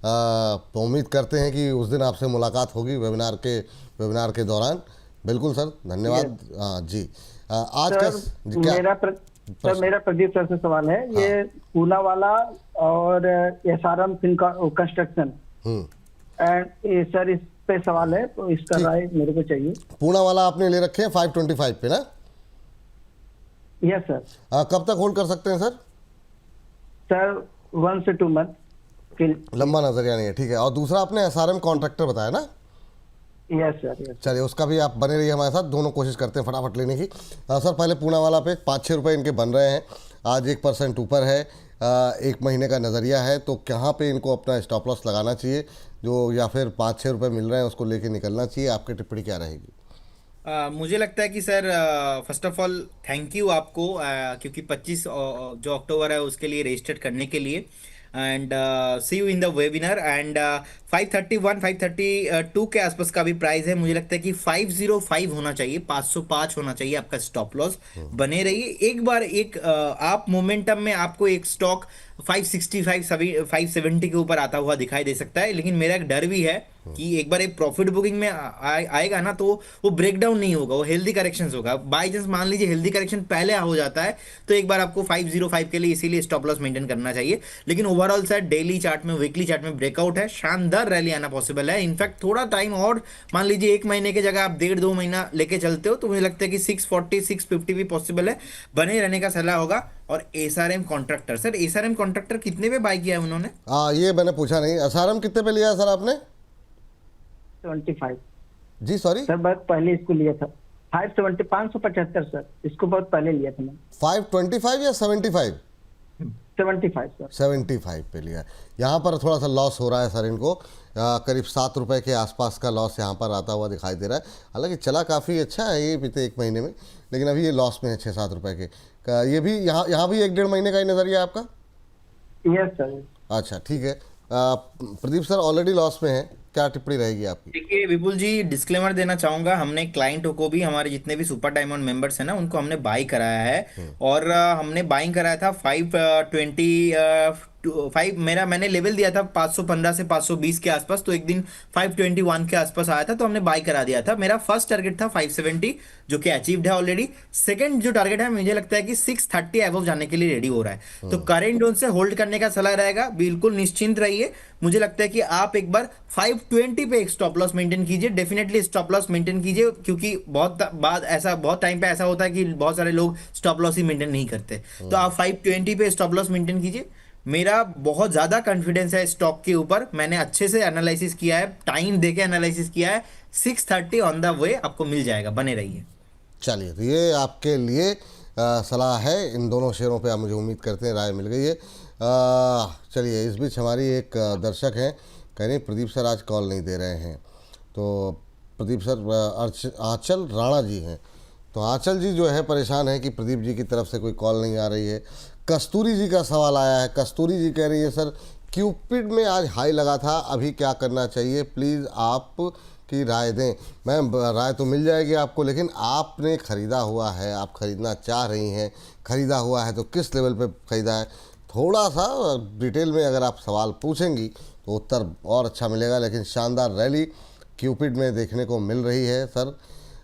[SPEAKER 1] तो उम्मीद करते हैं कि उस दिन आपसे मुलाकात होगी वेबिनार के दौरान। बिल्कुल सर, धन्यवाद। जी आज का क्या
[SPEAKER 3] मेरा प्रदीप सर से सवाल है। हाँ। ये पूनावाला और एसआरएम कंस्ट्रक्शन एंड सर इस पे सवाल है, तो इसका राय मेरे को चाहिए।
[SPEAKER 1] पूनावाला आपने ले रखे हैं 525 पे ना?
[SPEAKER 3] Yes sir.
[SPEAKER 1] कब तक होल्ड कर सकते हैं सर?
[SPEAKER 3] सर 1 से 2 मंथ के।
[SPEAKER 1] लंबा नजरिया नहीं है, ठीक है। और दूसरा आपने एसआरएम कॉन्ट्रैक्टर बताया ना?
[SPEAKER 3] Yes sir.
[SPEAKER 1] चलिए, उसका भी आप बने रहिए हमारे साथ, दोनों कोशिश करते हैं फटाफट लेने की। सर पहले पूनावाला पे 5-6 रुपये इनके बन रहे हैं, आज 1% ऊपर है। 1 महीने का नज़रिया है, तो कहाँ पे इनको अपना स्टॉप लॉस लगाना चाहिए जो, या फिर 5-6 रुपये मिल रहे हैं उसको लेके निकलना चाहिए? आपकी टिप्पणी क्या रहेगी?
[SPEAKER 2] मुझे लगता है कि sir first of all thank you आपको, क्योंकि 25 जो अक्टूबर है उसके लिए रजिस्टर करने के लिए। And see you in the webinar. And 531 532 के आसपास का भी प्राइस है। मुझे लगता है कि 505 होना चाहिए, 505 होना चाहिए आपका स्टॉप लॉस। बने रहिए। एक बार आप मोमेंटम में आपको एक स्टॉक 565 570 के ऊपर आता हुआ दिखाई दे सकता है, लेकिन मेरा एक डर भी है कि एक बार एक प्रॉफिट बुकिंग में आएगा ना, तो वो ब्रेकडाउन नहीं होगा, वो हेल्दी करेक्शंस होगा। बाई चांस मान लीजिए हेल्दी करेक्शन पहले हो जाता है, तो एक बार आपको 505 के लिए इसीलिए स्टॉप लॉस मेंटेन करना चाहिए। लेकिन ओवरऑल सर डेली चार्ट में, वीकली चार्ट में ब्रेकआउट है, शानदार रैली आना पॉसिबल है। इनफैक्ट थोड़ा टाइम और मान लीजिए 1 महीने की जगह आप 1.5-2 महीना लेके चलते हो, तो मुझे लगता है कि 640 650 भी पॉसिबल है। बने रहने का सलाह होगा। और SRM contractor, sir SRM contractor कितने पे बाय किया है उन्होंने?
[SPEAKER 1] ये मैंने पूछा नहीं। एसआरएम कितने पे लिया है सर आपने?
[SPEAKER 3] 25
[SPEAKER 1] जी सॉरी
[SPEAKER 3] सर, बहुत पहले इसको लिया था 575 सर, इसको बहुत पहले लिया था मैं।
[SPEAKER 1] 525 या 75?
[SPEAKER 3] 75 सर।
[SPEAKER 1] 75 पे लिया। यहाँ पर थोड़ा सा लॉस हो रहा है सर इनको, करीब 7 रुपये के आसपास का लॉस यहाँ पर आता हुआ दिखाई दे रहा है। हालांकि चला काफ़ी अच्छा है ये बीते 1 महीने में, लेकिन अभी ये लॉस में है 6-7 रुपये के। ये भी यहाँ भी 1-1.5 महीने का ही नज़रिया है आपका?
[SPEAKER 3] Yes sir.
[SPEAKER 1] अच्छा ठीक है। प्रदीप सर ऑलरेडी लॉस में हैं, क्या टिप्पणी रहेगी आपकी?
[SPEAKER 2] देखिए विपुल जी, डिस्क्लेमर देना चाहूंगा, हमने क्लाइंटों को भी, हमारे जितने भी सुपर डायमंड मेंबर्स हैं ना, उनको हमने बाई कराया है। और हमने बाइंग कराया था 5 मैंने लेवल दिया था 515 से 520 के आसपास, तो एक दिन 521 के आसपास आया था, तो हमने बाई करा दिया था। मेरा फर्स्ट टारगेट था 570, जो कि अचीव्ड है ऑलरेडी। सेकंड जो टारगेट है, मुझे लगता है कि 630 एवव जाने के लिए रेडी हो रहा है, तो करेंट जोन से होल्ड करने का सलाह रहेगा, बिल्कुल निश्चिंत रहिए। मुझे लगता है कि आप एक बार 520 पे एक स्टॉप लॉस मेंटेन कीजिए, डेफिनेटली स्टॉप लॉस मेंटेन कीजिए, क्योंकि बहुत टाइम पे ऐसा होता है कि बहुत सारे लोग स्टॉप लॉस ही मेंटेन नहीं करते। तो आप 520 पे स्टॉप लॉस मेंटेन कीजिए। मेरा बहुत ज्यादा कॉन्फिडेंस है स्टॉक के ऊपर, मैंने अच्छे से एनालिसिस किया है, टाइम देके एनालिसिस किया है। 630 ऑन द वे आपको मिल जाएगा, बने रहिए।
[SPEAKER 1] चलिए, तो ये आपके लिए सलाह है। इन दोनों शेयरों पे आप, मुझे उम्मीद करते हैं, राय मिल गई है। चलिए, इस बीच हमारी एक दर्शक हैं, कह रही प्रदीप सर आज कॉल नहीं दे रहे हैं। तो प्रदीप सर आंचल राणा जी हैं, तो आंचल जी जो है परेशान है कि प्रदीप जी की तरफ से कोई कॉल नहीं आ रही है। कस्तूरी जी का सवाल आया है। कस्तूरी जी कह रही है सर क्यूपिड में आज हाई लगा था, अभी क्या करना चाहिए, प्लीज़ आप की राय दें। मैम, राय तो मिल जाएगी आपको, लेकिन आपने ख़रीदा हुआ है, आप ख़रीदना चाह रही हैं, ख़रीदा हुआ है तो किस लेवल पे ख़रीदा है, थोड़ा सा डिटेल में अगर आप सवाल पूछेंगी तो उत्तर और अच्छा मिलेगा। लेकिन शानदार रैली क्यूपिड में देखने को मिल रही है सर।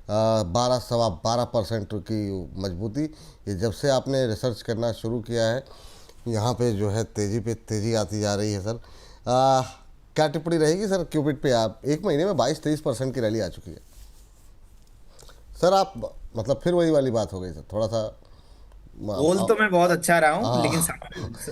[SPEAKER 1] 12-12.5% की मजबूती, ये जब से आपने रिसर्च करना शुरू किया है, यहाँ पे जो है तेज़ी पे तेज़ी आती जा रही है सर। क्या टिप्पणी रहेगी सर क्यूपिड पे? आप एक महीने में 22-23% की रैली आ चुकी है सर। आप मतलब फिर वही वाली बात हो गई सर, थोड़ा सा
[SPEAKER 2] बोल तो मैं बहुत अच्छा रहा हूँ, लेकिन
[SPEAKER 1] अब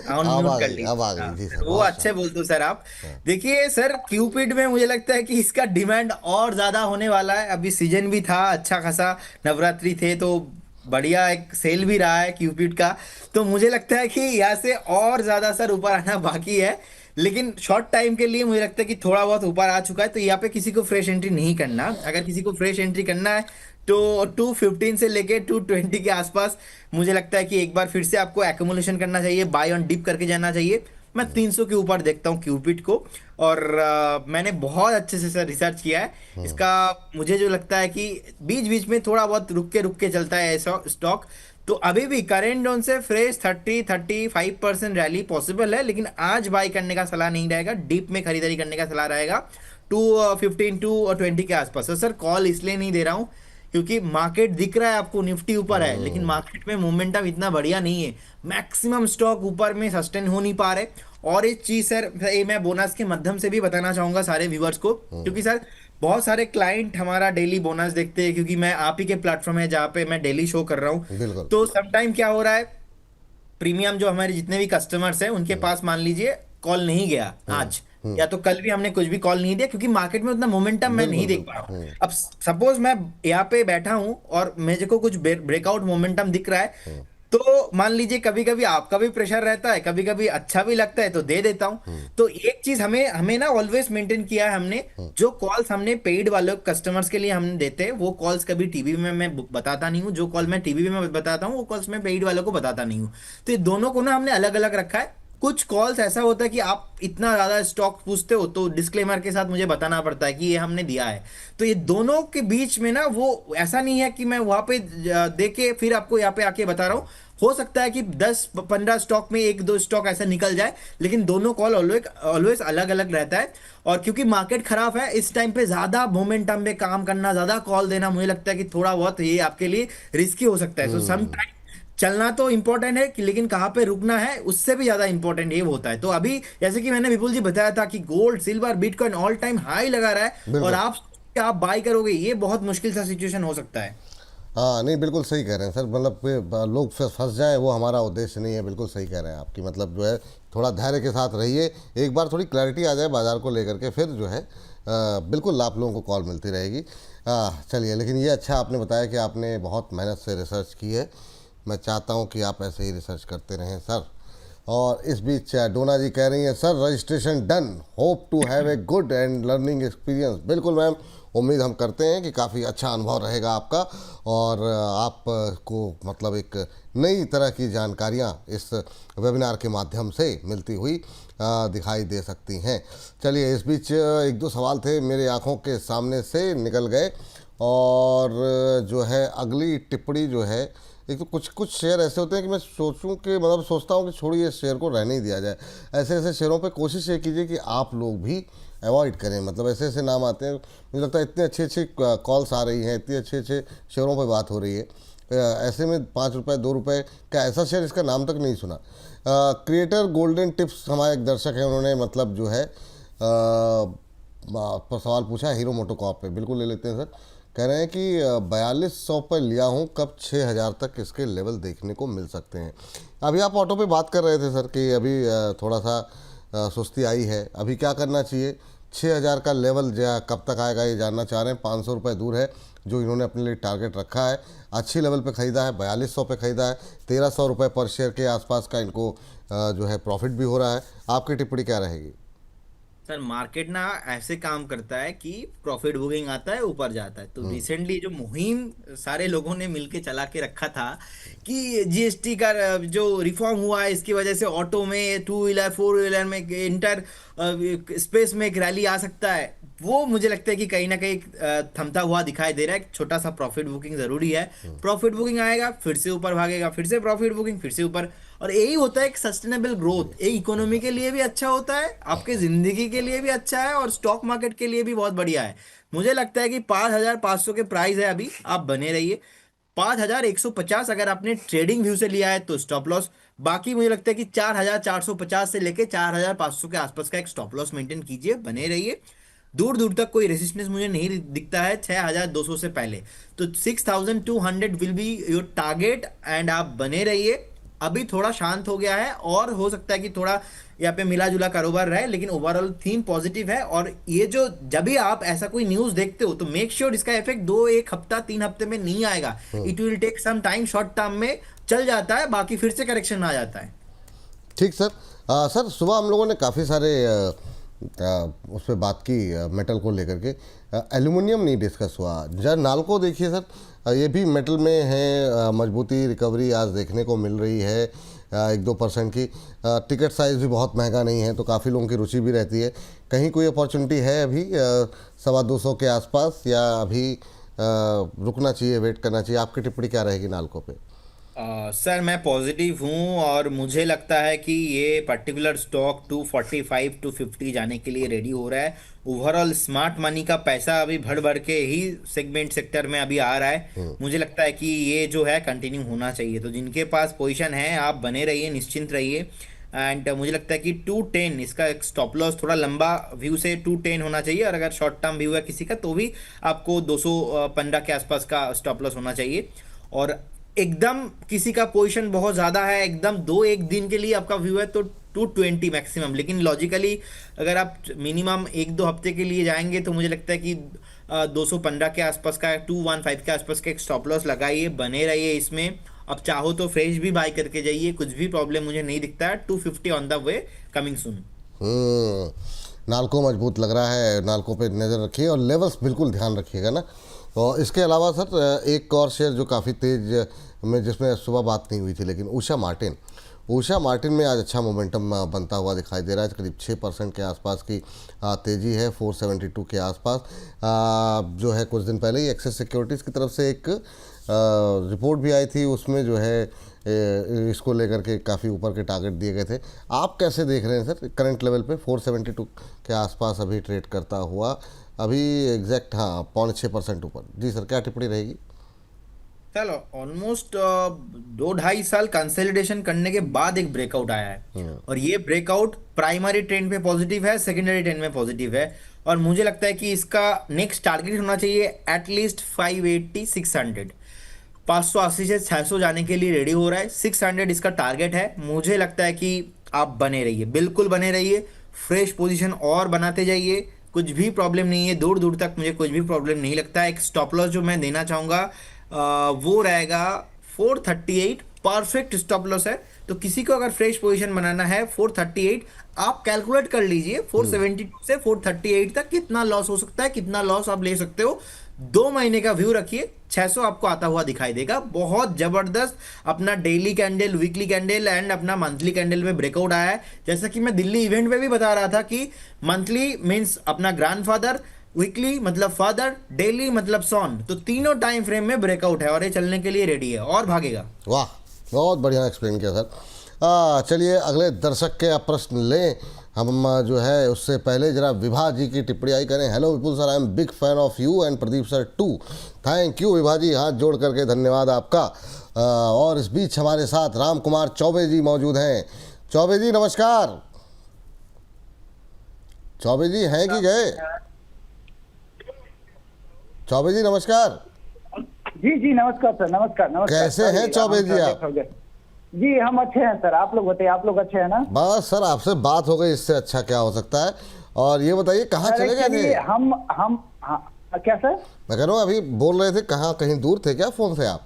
[SPEAKER 1] आ
[SPEAKER 2] म्यूट कर
[SPEAKER 1] गई,
[SPEAKER 2] ली।
[SPEAKER 1] अब आ गई जी सर,
[SPEAKER 2] वो
[SPEAKER 1] बहुत
[SPEAKER 2] अच्छे बोलते हो सर आप। देखिए सर, क्यूपिड में मुझे लगता है कि इसका डिमांड और ज्यादा होने वाला है। अभी सीजन भी था अच्छा खासा, नवरात्रि थे, तो बढ़िया एक सेल भी रहा है क्यूपिड का। तो मुझे लगता है कि यहाँ से और ज्यादा सर ऊपर आना बाकी है, लेकिन शॉर्ट टाइम के लिए मुझे लगता है कि थोड़ा बहुत ऊपर आ चुका है। तो यहाँ पे किसी को फ्रेश एंट्री नहीं करना। अगर किसी को फ्रेश एंट्री करना है तो 215 से लेके 220 के आसपास मुझे लगता है कि एक बार फिर से आपको एक्यूमुलेशन करना चाहिए, बाय ऑन डिप करके जाना चाहिए। मैं 300 के ऊपर देखता हूँ क्यूपिड को। और मैंने बहुत अच्छे से सर रिसर्च किया है इसका। मुझे जो लगता है कि बीच बीच में थोड़ा बहुत रुक के चलता है ऐसा स्टॉक। तो अभी भी करेंट जोन से फ्रेश 30-35% रैली पॉसिबल है, लेकिन आज बाई करने का सलाह नहीं रहेगा, डीप में खरीदारी करने का सलाह रहेगा 215-220 के आसपास। तो सर कॉल इसलिए नहीं दे रहा हूँ क्योंकि मार्केट दिख रहा है आपको निफ्टी ऊपर है, लेकिन मार्केट में मोमेंटम इतना बढ़िया नहीं है, मैक्सिमम स्टॉक ऊपर में सस्टेन हो नहीं पा रहे। और एक चीज सर, ये मैं बोनस के माध्यम से भी बताना चाहूंगा सारे व्यूअर्स को, क्योंकि सर बहुत सारे क्लाइंट हमारा डेली बोनस देखते हैं, क्योंकि मैं आप ही के प्लेटफॉर्म है जहाँ पे मैं डेली शो कर रहा हूँ।
[SPEAKER 1] बिल्कुल।
[SPEAKER 2] तो समटाइम क्या हो रहा है, प्रीमियम जो हमारे जितने भी कस्टमर्स हैं उनके पास मान लीजिए कॉल नहीं गया आज, या तो कल भी हमने कुछ भी कॉल नहीं दिया, क्योंकि मार्केट में उतना मोमेंटम मैं नहीं देख पा रहा हूँ। अब सपोज मैं यहाँ पे बैठा हूँ और मेरे को कुछ ब्रेकआउट मोमेंटम दिख रहा है, तो मान लीजिए कभी कभी आपका भी प्रेशर रहता है, कभी कभी अच्छा भी लगता है तो दे देता हूं। तो एक चीज हमें हमें ना ऑलवेज मेंटेन किया है हमने, जो कॉल्स हमने पेड वाले कस्टमर्स के लिए हम देते हैं, वो कॉल्स कभी टीवी में मैं बताता नहीं हूँ। जो कॉल मैं टीवी में बताता हूँ वो कॉल्स मैं पेड वालों को बताता नहीं हूँ। तो ये दोनों को ना हमने अलग अलग रखा है। कुछ कॉल्स ऐसा होता है कि आप इतना ज्यादा स्टॉक पूछते हो तो डिस्क्लेमर के साथ मुझे बताना पड़ता है कि ये हमने दिया है। तो ये दोनों के बीच में ना वो ऐसा नहीं है कि मैं वहां पे दे के फिर आपको यहाँ पे आके बता रहा हूँ। हो सकता है कि 10-15 स्टॉक में 1-2 स्टॉक ऐसा निकल जाए, लेकिन दोनों कॉल ऑलवेज अलग अलग रहता है। और क्योंकि मार्केट खराब है इस टाइम पे ज्यादा मोमेंटम पे काम करना, ज्यादा कॉल देना, मुझे लगता है कि थोड़ा बहुत ये आपके लिए रिस्की हो सकता है। तो सम टाइम चलना तो इंपॉर्टेंट है कि, लेकिन कहाँ पे रुकना है उससे भी ज्यादा इंपॉर्टेंट ये होता है। तो अभी जैसे कि मैंने विपुल जी बताया था कि gold silver bitcoin all time high लगा रहा है, और आप बाय करोगे, ये बहुत मुश्किल सा सिचुएशन हो सकता है।
[SPEAKER 1] हाँ, नहीं बिल्कुल सही कह रहे हैं सर। मतलब लोग लोग फंस जाएं वो हमारा उद्देश्य नहीं है। बिल्कुल सही कह रहे हैं आपकी, मतलब जो है थोड़ा धैर्य के साथ रहिए, एक बार थोड़ी क्लैरिटी आ जाए बाज़ार को लेकर के, फिर जो है बिल्कुल आप लोगों को कॉल मिलती रहेगी। चलिए, लेकिन ये अच्छा आपने बताया कि आपने बहुत मेहनत से रिसर्च की है। मैं चाहता हूँ कि आप ऐसे ही रिसर्च करते रहें सर। और इस बीच डोना जी कह रही हैं sir registration done, hope to have a good and learning experience. बिल्कुल मैम, उम्मीद हम करते हैं कि काफ़ी अच्छा अनुभव रहेगा आपका और आपको मतलब एक नई तरह की जानकारियाँ इस वेबिनार के माध्यम से मिलती हुई दिखाई दे सकती हैं। चलिए, इस बीच एक दो सवाल थे मेरे आंखों के सामने से निकल गए और जो है अगली टिप्पणी जो है, एक तो कुछ कुछ शेयर ऐसे होते हैं कि मैं सोचूं कि मतलब सोचता हूं कि छोड़िए इस शेयर को रहने ही दिया जाए। ऐसे ऐसे शेयरों पे कोशिश ये कीजिए कि आप लोग भी अवॉइड करें। मतलब ऐसे ऐसे नाम आते हैं, मुझे लगता है इतने अच्छे अच्छे कॉल्स आ रही हैं, इतने अच्छे अच्छे शेयरों पे बात हो रही है, ऐसे में 5 रुपये 2 रुपये का ऐसा शेयर इसका नाम तक नहीं सुना। क्रिएटर गोल्डन टिप्स हमारे एक दर्शक हैं, उन्होंने मतलब जो है पर सवाल पूछा हीरो मोटोकॉर्प पे, बिल्कुल ले लेते हैं सर। कह रहे हैं कि 4200 पर लिया हूँ, कब 6000 तक इसके लेवल देखने को मिल सकते हैं। अभी आप ऑटो पे बात कर रहे थे सर कि अभी थोड़ा सा सुस्ती आई है, अभी क्या करना चाहिए? 6000 का लेवल जो कब तक आएगा ये जानना चाह रहे हैं। 500 रुपये दूर है जो इन्होंने अपने लिए टारगेट रखा है। अच्छी लेवल पे ख़रीदा है, 4200 पे ख़रीदा है, 1300 रुपये पर शेयर के आसपास का इनको जो है प्रॉफिट भी हो रहा है। आपकी टिप्पणी क्या रहेगी?
[SPEAKER 2] सर मार्केट ना ऐसे काम करता है कि प्रॉफिट बुकिंग आता है, ऊपर जाता है। तो रिसेंटली जो मुहिम सारे लोगों ने मिलके चला के रखा था कि जीएसटी का जो रिफॉर्म हुआ है इसकी वजह से ऑटो में, टू व्हीलर, फोर व्हीलर में, इंटर स्पेस में एक रैली आ सकता है, वो मुझे लगता है कि कहीं ना कहीं थमता हुआ दिखाई दे रहा है। छोटा सा प्रॉफिट बुकिंग जरूरी है। प्रॉफिट बुकिंग आएगा, फिर से ऊपर भागेगा, फिर से प्रॉफिट बुकिंग, फिर से ऊपर। और यही होता है एक सस्टेनेबल ग्रोथ। ये इकोनॉमी के लिए भी अच्छा होता है, आपके जिंदगी के लिए भी अच्छा है, और स्टॉक मार्केट के लिए भी बहुत बढ़िया है। मुझे लगता है कि 5500 के प्राइस है अभी, आप बने रहिए। 5150 अगर आपने ट्रेडिंग व्यू से लिया है तो स्टॉप लॉस। बाकी मुझे लगता है कि 4450 से लेके 4500 के आसपास का एक स्टॉप लॉस मेंटेन कीजिए, बने रहिए। दूर दूर तक कोई रेजिस्टेंस मुझे नहीं दिखता है 6200 से पहले। तो 6200 will be your target and आप बने रहिए। अभी थोड़ा शांत हो गया है और हो सकता है कि थोड़ा यहाँ पे मिला जुला कारोबार रहे, लेकिन ओवरऑल थीम पॉजिटिव है। और ये जो जब भी आप ऐसा कोई न्यूज देखते हो तो मेक श्योर इसका इफेक्ट 1 हफ्ता 3 हफ्ते में नहीं आएगा। It will take some time, short term में चल जाता है, बाकी फिर से करेक्शन आ जाता है।
[SPEAKER 1] ठीक सर। सर सुबह हम लोगों ने काफ़ी सारे उस पर बात की मेटल को लेकर के, एल्यूमिनियम नहीं डिस्कस हुआ। जरा नाल्को देखिए सर, ये भी मेटल में है, मजबूती रिकवरी आज देखने को मिल रही है 1-2% की। टिकट साइज़ भी बहुत महंगा नहीं है, तो काफ़ी लोगों की रुचि भी रहती है। कहीं कोई अपॉर्चुनिटी है अभी 225 के आसपास, या अभी रुकना चाहिए, वेट करना चाहिए? आपकी टिप्पणी क्या रहेगी नाल्को पे?
[SPEAKER 2] सर मैं पॉजिटिव हूँ और मुझे लगता है कि ये पर्टिकुलर स्टॉक 245 टू 50 जाने के लिए रेडी हो रहा है। ओवरऑल स्मार्ट मनी का पैसा अभी भर भर के ही सेक्टर में अभी आ रहा है। मुझे लगता है कि ये जो है कंटिन्यू होना चाहिए। तो जिनके पास पोजीशन है आप बने रहिए, निश्चिंत रहिए। एंड मुझे लगता है कि 210 इसका एक स्टॉप लॉस थोड़ा लंबा व्यू से 210 होना चाहिए, और अगर शॉर्ट टर्म व्यू है किसी का तो भी आपको 215 के आसपास का स्टॉप लॉस होना चाहिए। और एकदम किसी का पोजीशन बहुत ज्यादा है, एकदम 1 दिन के लिए आपका व्यू है तो 220 मैक्सिमम। लेकिन लॉजिकली अगर आप मिनिमम 1-2 हफ्ते के लिए जाएंगे तो मुझे लगता है कि 215 के आसपास का, 215 के आसपास का एक स्टॉप लॉस लगाइए, बने रहिए इसमें। अब चाहो तो फ्रेश भी बाय करके जाइए, कुछ भी प्रॉब्लम मुझे नहीं दिखता है। 250 on the way, coming soon.
[SPEAKER 1] NALCO मजबूत लग रहा है, नाल्को पे नज़र रखिए और लेवल्स बिल्कुल ध्यान रखिएगा ना। और इसके अलावा सर एक और शेयर जो काफ़ी तेज़ में, जिसमें सुबह बात नहीं हुई थी, लेकिन उषा मार्टिन में आज अच्छा मोमेंटम बनता हुआ दिखाई दे रहा है। करीब 6% के आसपास की तेज़ी है, 472 के आसपास जो है। कुछ दिन पहले ही एक्सेस सिक्योरिटीज़ की तरफ से एक रिपोर्ट भी आई थी, उसमें जो है इसको लेकर के काफ़ी ऊपर के टारगेट दिए गए थे। आप कैसे देख रहे हैं सर करंट लेवल पे 472 के आसपास अभी ट्रेड करता हुआ, अभी एग्जैक्ट 6.5% ऊपर? जी सर, क्या टिप्पणी रहेगी?
[SPEAKER 2] चलो ऑलमोस्ट 2-2.5 साल कंसोलिडेशन करने के बाद एक ब्रेकआउट आया है, और ये ब्रेकआउट प्राइमरी ट्रेंड पे पॉजिटिव है, सेकेंडरी ट्रेंड में पॉजिटिव है। और मुझे लगता है कि इसका नेक्स्ट टारगेट होना चाहिए एटलीस्ट 580 600। 580 से 600 जाने के लिए रेडी हो रहा है, 600 इसका टारगेट है। मुझे लगता है कि आप बने रहिए, बिल्कुल बने रहिए, फ्रेश पोजीशन और बनाते जाइए, कुछ भी प्रॉब्लम नहीं है। दूर दूर तक मुझे कुछ भी प्रॉब्लम नहीं लगता है। एक स्टॉप लॉस जो मैं देना चाहूँगा वो रहेगा 438 परफेक्ट स्टॉप लॉस है। तो किसी को अगर फ्रेश पोजीशन बनाना है 438, आप कैलकुलेट कर लीजिए 472 से 438 तक कितना लॉस हो सकता है, कितना लॉस आप ले सकते हो। 2 महीने का व्यू रखिए, 600 आपको आता हुआ दिखाई देगा। बहुत जबरदस्त अपना daily candle, weekly candle and अपना मंथली कैंडल में ब्रेकआउट आया है। जैसा कि मैं दिल्ली इवेंट में भी बता रहा था कि मंथली मींस अपना ग्रैंडफादर, वीकली मतलब फादर, डेली मतलब सॉन, तो तीनों टाइम फ्रेम में ब्रेकआउट है और ये चलने के लिए रेडी है और भागेगा।
[SPEAKER 1] वाह, बहुत बढ़िया एक्सप्लेन किया सर। चलिए अगले दर्शक के आप प्रश्न लें। हम जो है उससे पहले जरा विभा जी की टिप्पणी आई करें। Hello Vipul sir, I am big fan of you and Pradeep sir too. Thank you Vibha ji, हाथ जोड़ करके धन्यवाद आपका। और इस बीच हमारे साथ राम कुमार चौबे जी मौजूद हैं। चौबे जी नमस्कार। चौबे जी हैं कि गए? चौबे जी नमस्कार।
[SPEAKER 3] जी जी नमस्कार सर, नमस्कार नमस्कार।
[SPEAKER 1] कैसे हैं चौबे जी आप?
[SPEAKER 3] जी हम अच्छे हैं सर, आप लोग बताइए, आप लोग अच्छे हैं ना?
[SPEAKER 1] बस सर, आपसे बात हो गई, इससे अच्छा क्या हो सकता है। और ये बताइए कहाँ चले गए थे?
[SPEAKER 3] हम हाँ, क्या सर?
[SPEAKER 1] मैं कह रहा हूँ अभी बोल रहे थे, कहाँ कहीं दूर थे क्या फोन से आप?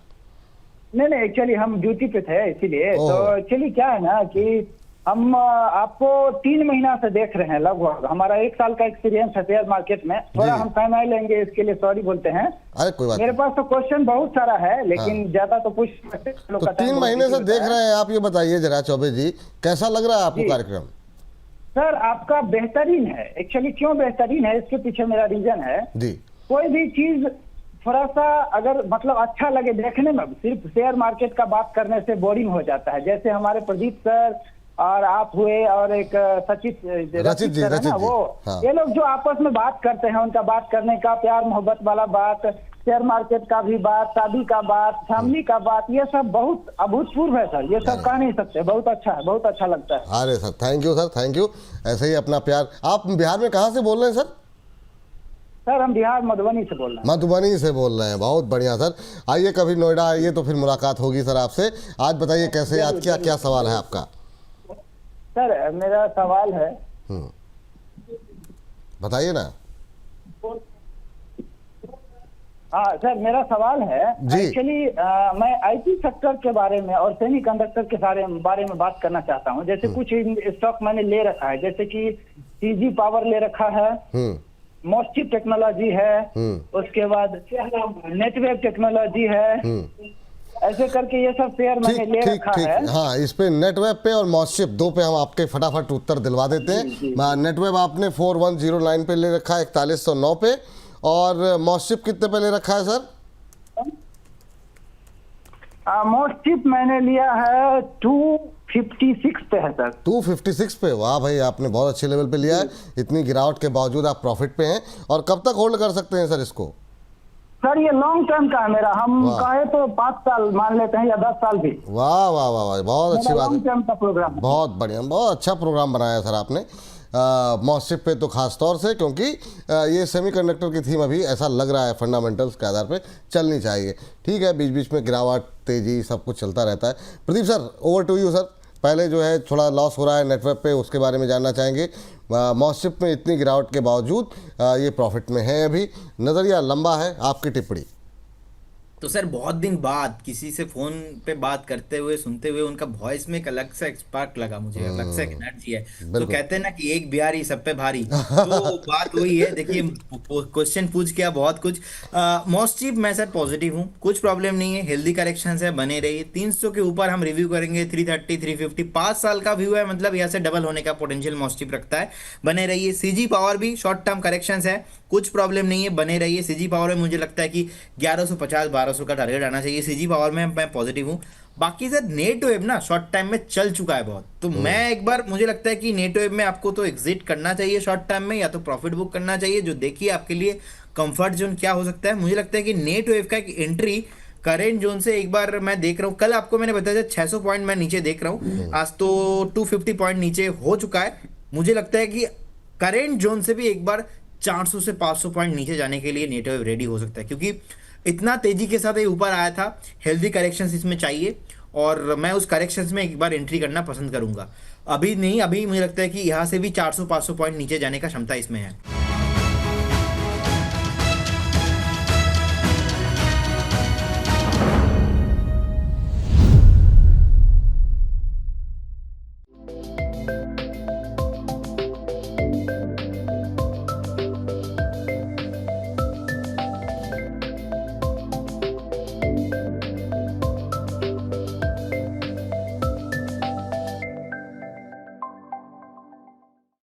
[SPEAKER 3] नहीं एक्चुअली हम ड्यूटी पे थे इसीलिए। तो एक्चुअली क्या है ना कि हम आपको 3 महीना से देख रहे हैं लगभग। हमारा 1 साल का एक्सपीरियंस है शेयर मार्केट में। थोड़ा हम समय लेंगे इसके लिए, सॉरी बोलते हैं।
[SPEAKER 1] अरे कोई बात
[SPEAKER 3] मेरे पास तो क्वेश्चन बहुत सारा है लेकिन ज्यादा तो पूछ सकते।
[SPEAKER 1] तो 3 महीने से देख रहे हैं आप, ये बताइए जरा चौबे जी, कैसा लग रहा है आपको कार्यक्रम?
[SPEAKER 3] सर आपका बेहतरीन है। एक्चुअली क्यों बेहतरीन है, इसके पीछे मेरा रीजन है
[SPEAKER 1] जी।
[SPEAKER 3] कोई भी चीज थोड़ा सा अगर मतलब अच्छा लगे देखने में, सिर्फ शेयर मार्केट का बात करने से बोरिंग हो जाता है। जैसे हमारे प्रदीप सर और आप हुए और एक रचित
[SPEAKER 1] जी,
[SPEAKER 3] सर है ना, वो
[SPEAKER 1] हाँ।
[SPEAKER 3] ये लोग जो आपस में बात करते हैं, उनका बात करने का, प्यार मोहब्बत वाला बात, शेयर मार्केट का भी बात, शादी का बात, फैमिली का बात, ये सब बहुत अभूतपूर्व है सर। ये सब कह नहीं सकते, बहुत अच्छा है, बहुत अच्छा लगता है।
[SPEAKER 1] अरे sir thank you sir, thank you. ऐसे ही अपना प्यार। आप बिहार में कहाँ से बोल रहे हैं सर?
[SPEAKER 3] सर हम बिहार मधुबनी से बोल रहे हैं।
[SPEAKER 1] मधुबनी से बोल रहे हैं, बहुत बढ़िया सर। आइए कभी नोएडा आइए तो फिर मुलाकात होगी सर आपसे। आज बताइए कैसे याद किया, क्या सवाल है आपका?
[SPEAKER 3] सर मेरा सवाल है,
[SPEAKER 1] बताइए ना।
[SPEAKER 3] हाँ सर मेरा सवाल है एक्चुअली मैं आईटी सेक्टर के बारे में और सेमीकंडक्टर के बारे में बात करना चाहता हूँ। जैसे कुछ स्टॉक मैंने ले रखा है, जैसे कि सीजी पावर ले रखा है, मोस्टिप टेक्नोलॉजी है, उसके बाद नेटवेव टेक्नोलॉजी है, ऐसे करके ये सब शेयर मैंने ले रखा है।
[SPEAKER 1] हाँ, इस पे नेटवेब पे और मॉस्टिप 2 पे हम आपके फटाफट उत्तर दिलवा देते हैं। नेटवेब आपने 4109 पे ले रखा है, 4109 पे। और मॉस्टिप कितने पे ले रखा है सर?
[SPEAKER 3] मोस्टिप मैंने लिया है 256 पे है सर।
[SPEAKER 1] 256 पे? वाह भाई, आपने बहुत अच्छे लेवल पे लिया है। इतनी गिरावट के बावजूद आप प्रॉफिट पे हैं। और कब तक होल्ड कर सकते हैं सर इसको?
[SPEAKER 3] सर ये लॉन्ग टर्म का है मेरा, हम कहे तो 5 साल मान लेते हैं या 10 साल भी।
[SPEAKER 1] वाह वाह वाह वाह, बहुत अच्छी बात है।
[SPEAKER 3] लॉन्ग टर्म का प्रोग्राम,
[SPEAKER 1] बहुत बढ़िया, बहुत अच्छा प्रोग्राम बनाया सर आपने। मॉस्टिप पे तो खास तौर से, क्योंकि ये सेमीकंडक्टर की थीम अभी ऐसा लग रहा है फंडामेंटल्स के आधार पे चलनी चाहिए। ठीक है, बीच बीच में गिरावट, तेजी, सब कुछ चलता रहता है। Pradeep sir over to you sir. पहले जो है थोड़ा लॉस हो रहा है नेटवर्क पे, उसके बारे में जानना चाहेंगे। मॉस्टिप में इतनी गिरावट के बावजूद ये प्रॉफिट में है अभी, नज़रिया लंबा है, आपकी टिप्पणी।
[SPEAKER 2] तो सर बहुत दिन बाद किसी से फोन पे बात करते हुए, सुनते हुए, उनका वॉइस में एक अलग सा स्पार्क लगा मुझे, अलग सा एनर्जी है। तो कहते हैं ना कि एक बिहारी सब पे भारी, तो बात वही है। देखिए क्वेश्चन पूछ के बहुत कुछ। मोस्टिप मैं सर पॉजिटिव हूँ, कुछ प्रॉब्लम नहीं है, हेल्दी करेक्शन है, बने रहिए। 300 के ऊपर हम रिव्यू करेंगे, 330, 350, 5 साल का व्यू है, मतलब यहाँ से डबल होने का पोटेंशियल मोस्टिप रखता है, बने रहिए। सीजी पावर भी शॉर्ट टर्म करेक्शन है, कुछ प्रॉब्लम नहीं है, बने रहिए। सीजी पावर में मुझे लगता है कि 1150, 1200 का टारगेट आना चाहिए। सीजी पावर में मैं पॉजिटिव हूँ। बाकी सर नेट वेब ना शॉर्ट टाइम में चल चुका है बहुत, तो मैं एक बार, मुझे लगता है कि नेट वेब में आपको तो एग्जिट करना चाहिए शॉर्ट टाइम में, या तो प्रॉफिट बुक करना चाहिए। जो देखिए आपके लिए कंफर्ट जोन क्या हो सकता है। मुझे लगता है कि नेट वेब का एक एंट्री करेंट जोन से एक बार मैं देख रहा हूँ। कल आपको मैंने बताया था 600 पॉइंट मैं नीचे देख रहा हूँ, आज तो 250 पॉइंट नीचे हो चुका है। मुझे लगता है कि करेंट जोन से भी एक बार 400 से 500 पॉइंट नीचे जाने के लिए नेट वेब रेडी हो सकता है, क्योंकि इतना तेजी के साथ ये ऊपर आया था। हेल्दी करेक्शंस इसमें चाहिए और मैं उस करेक्शंस में एक बार एंट्री करना पसंद करूंगा। अभी नहीं, अभी मुझे लगता है कि यहाँ से भी 400-500 पॉइंट नीचे जाने का क्षमता इसमें है।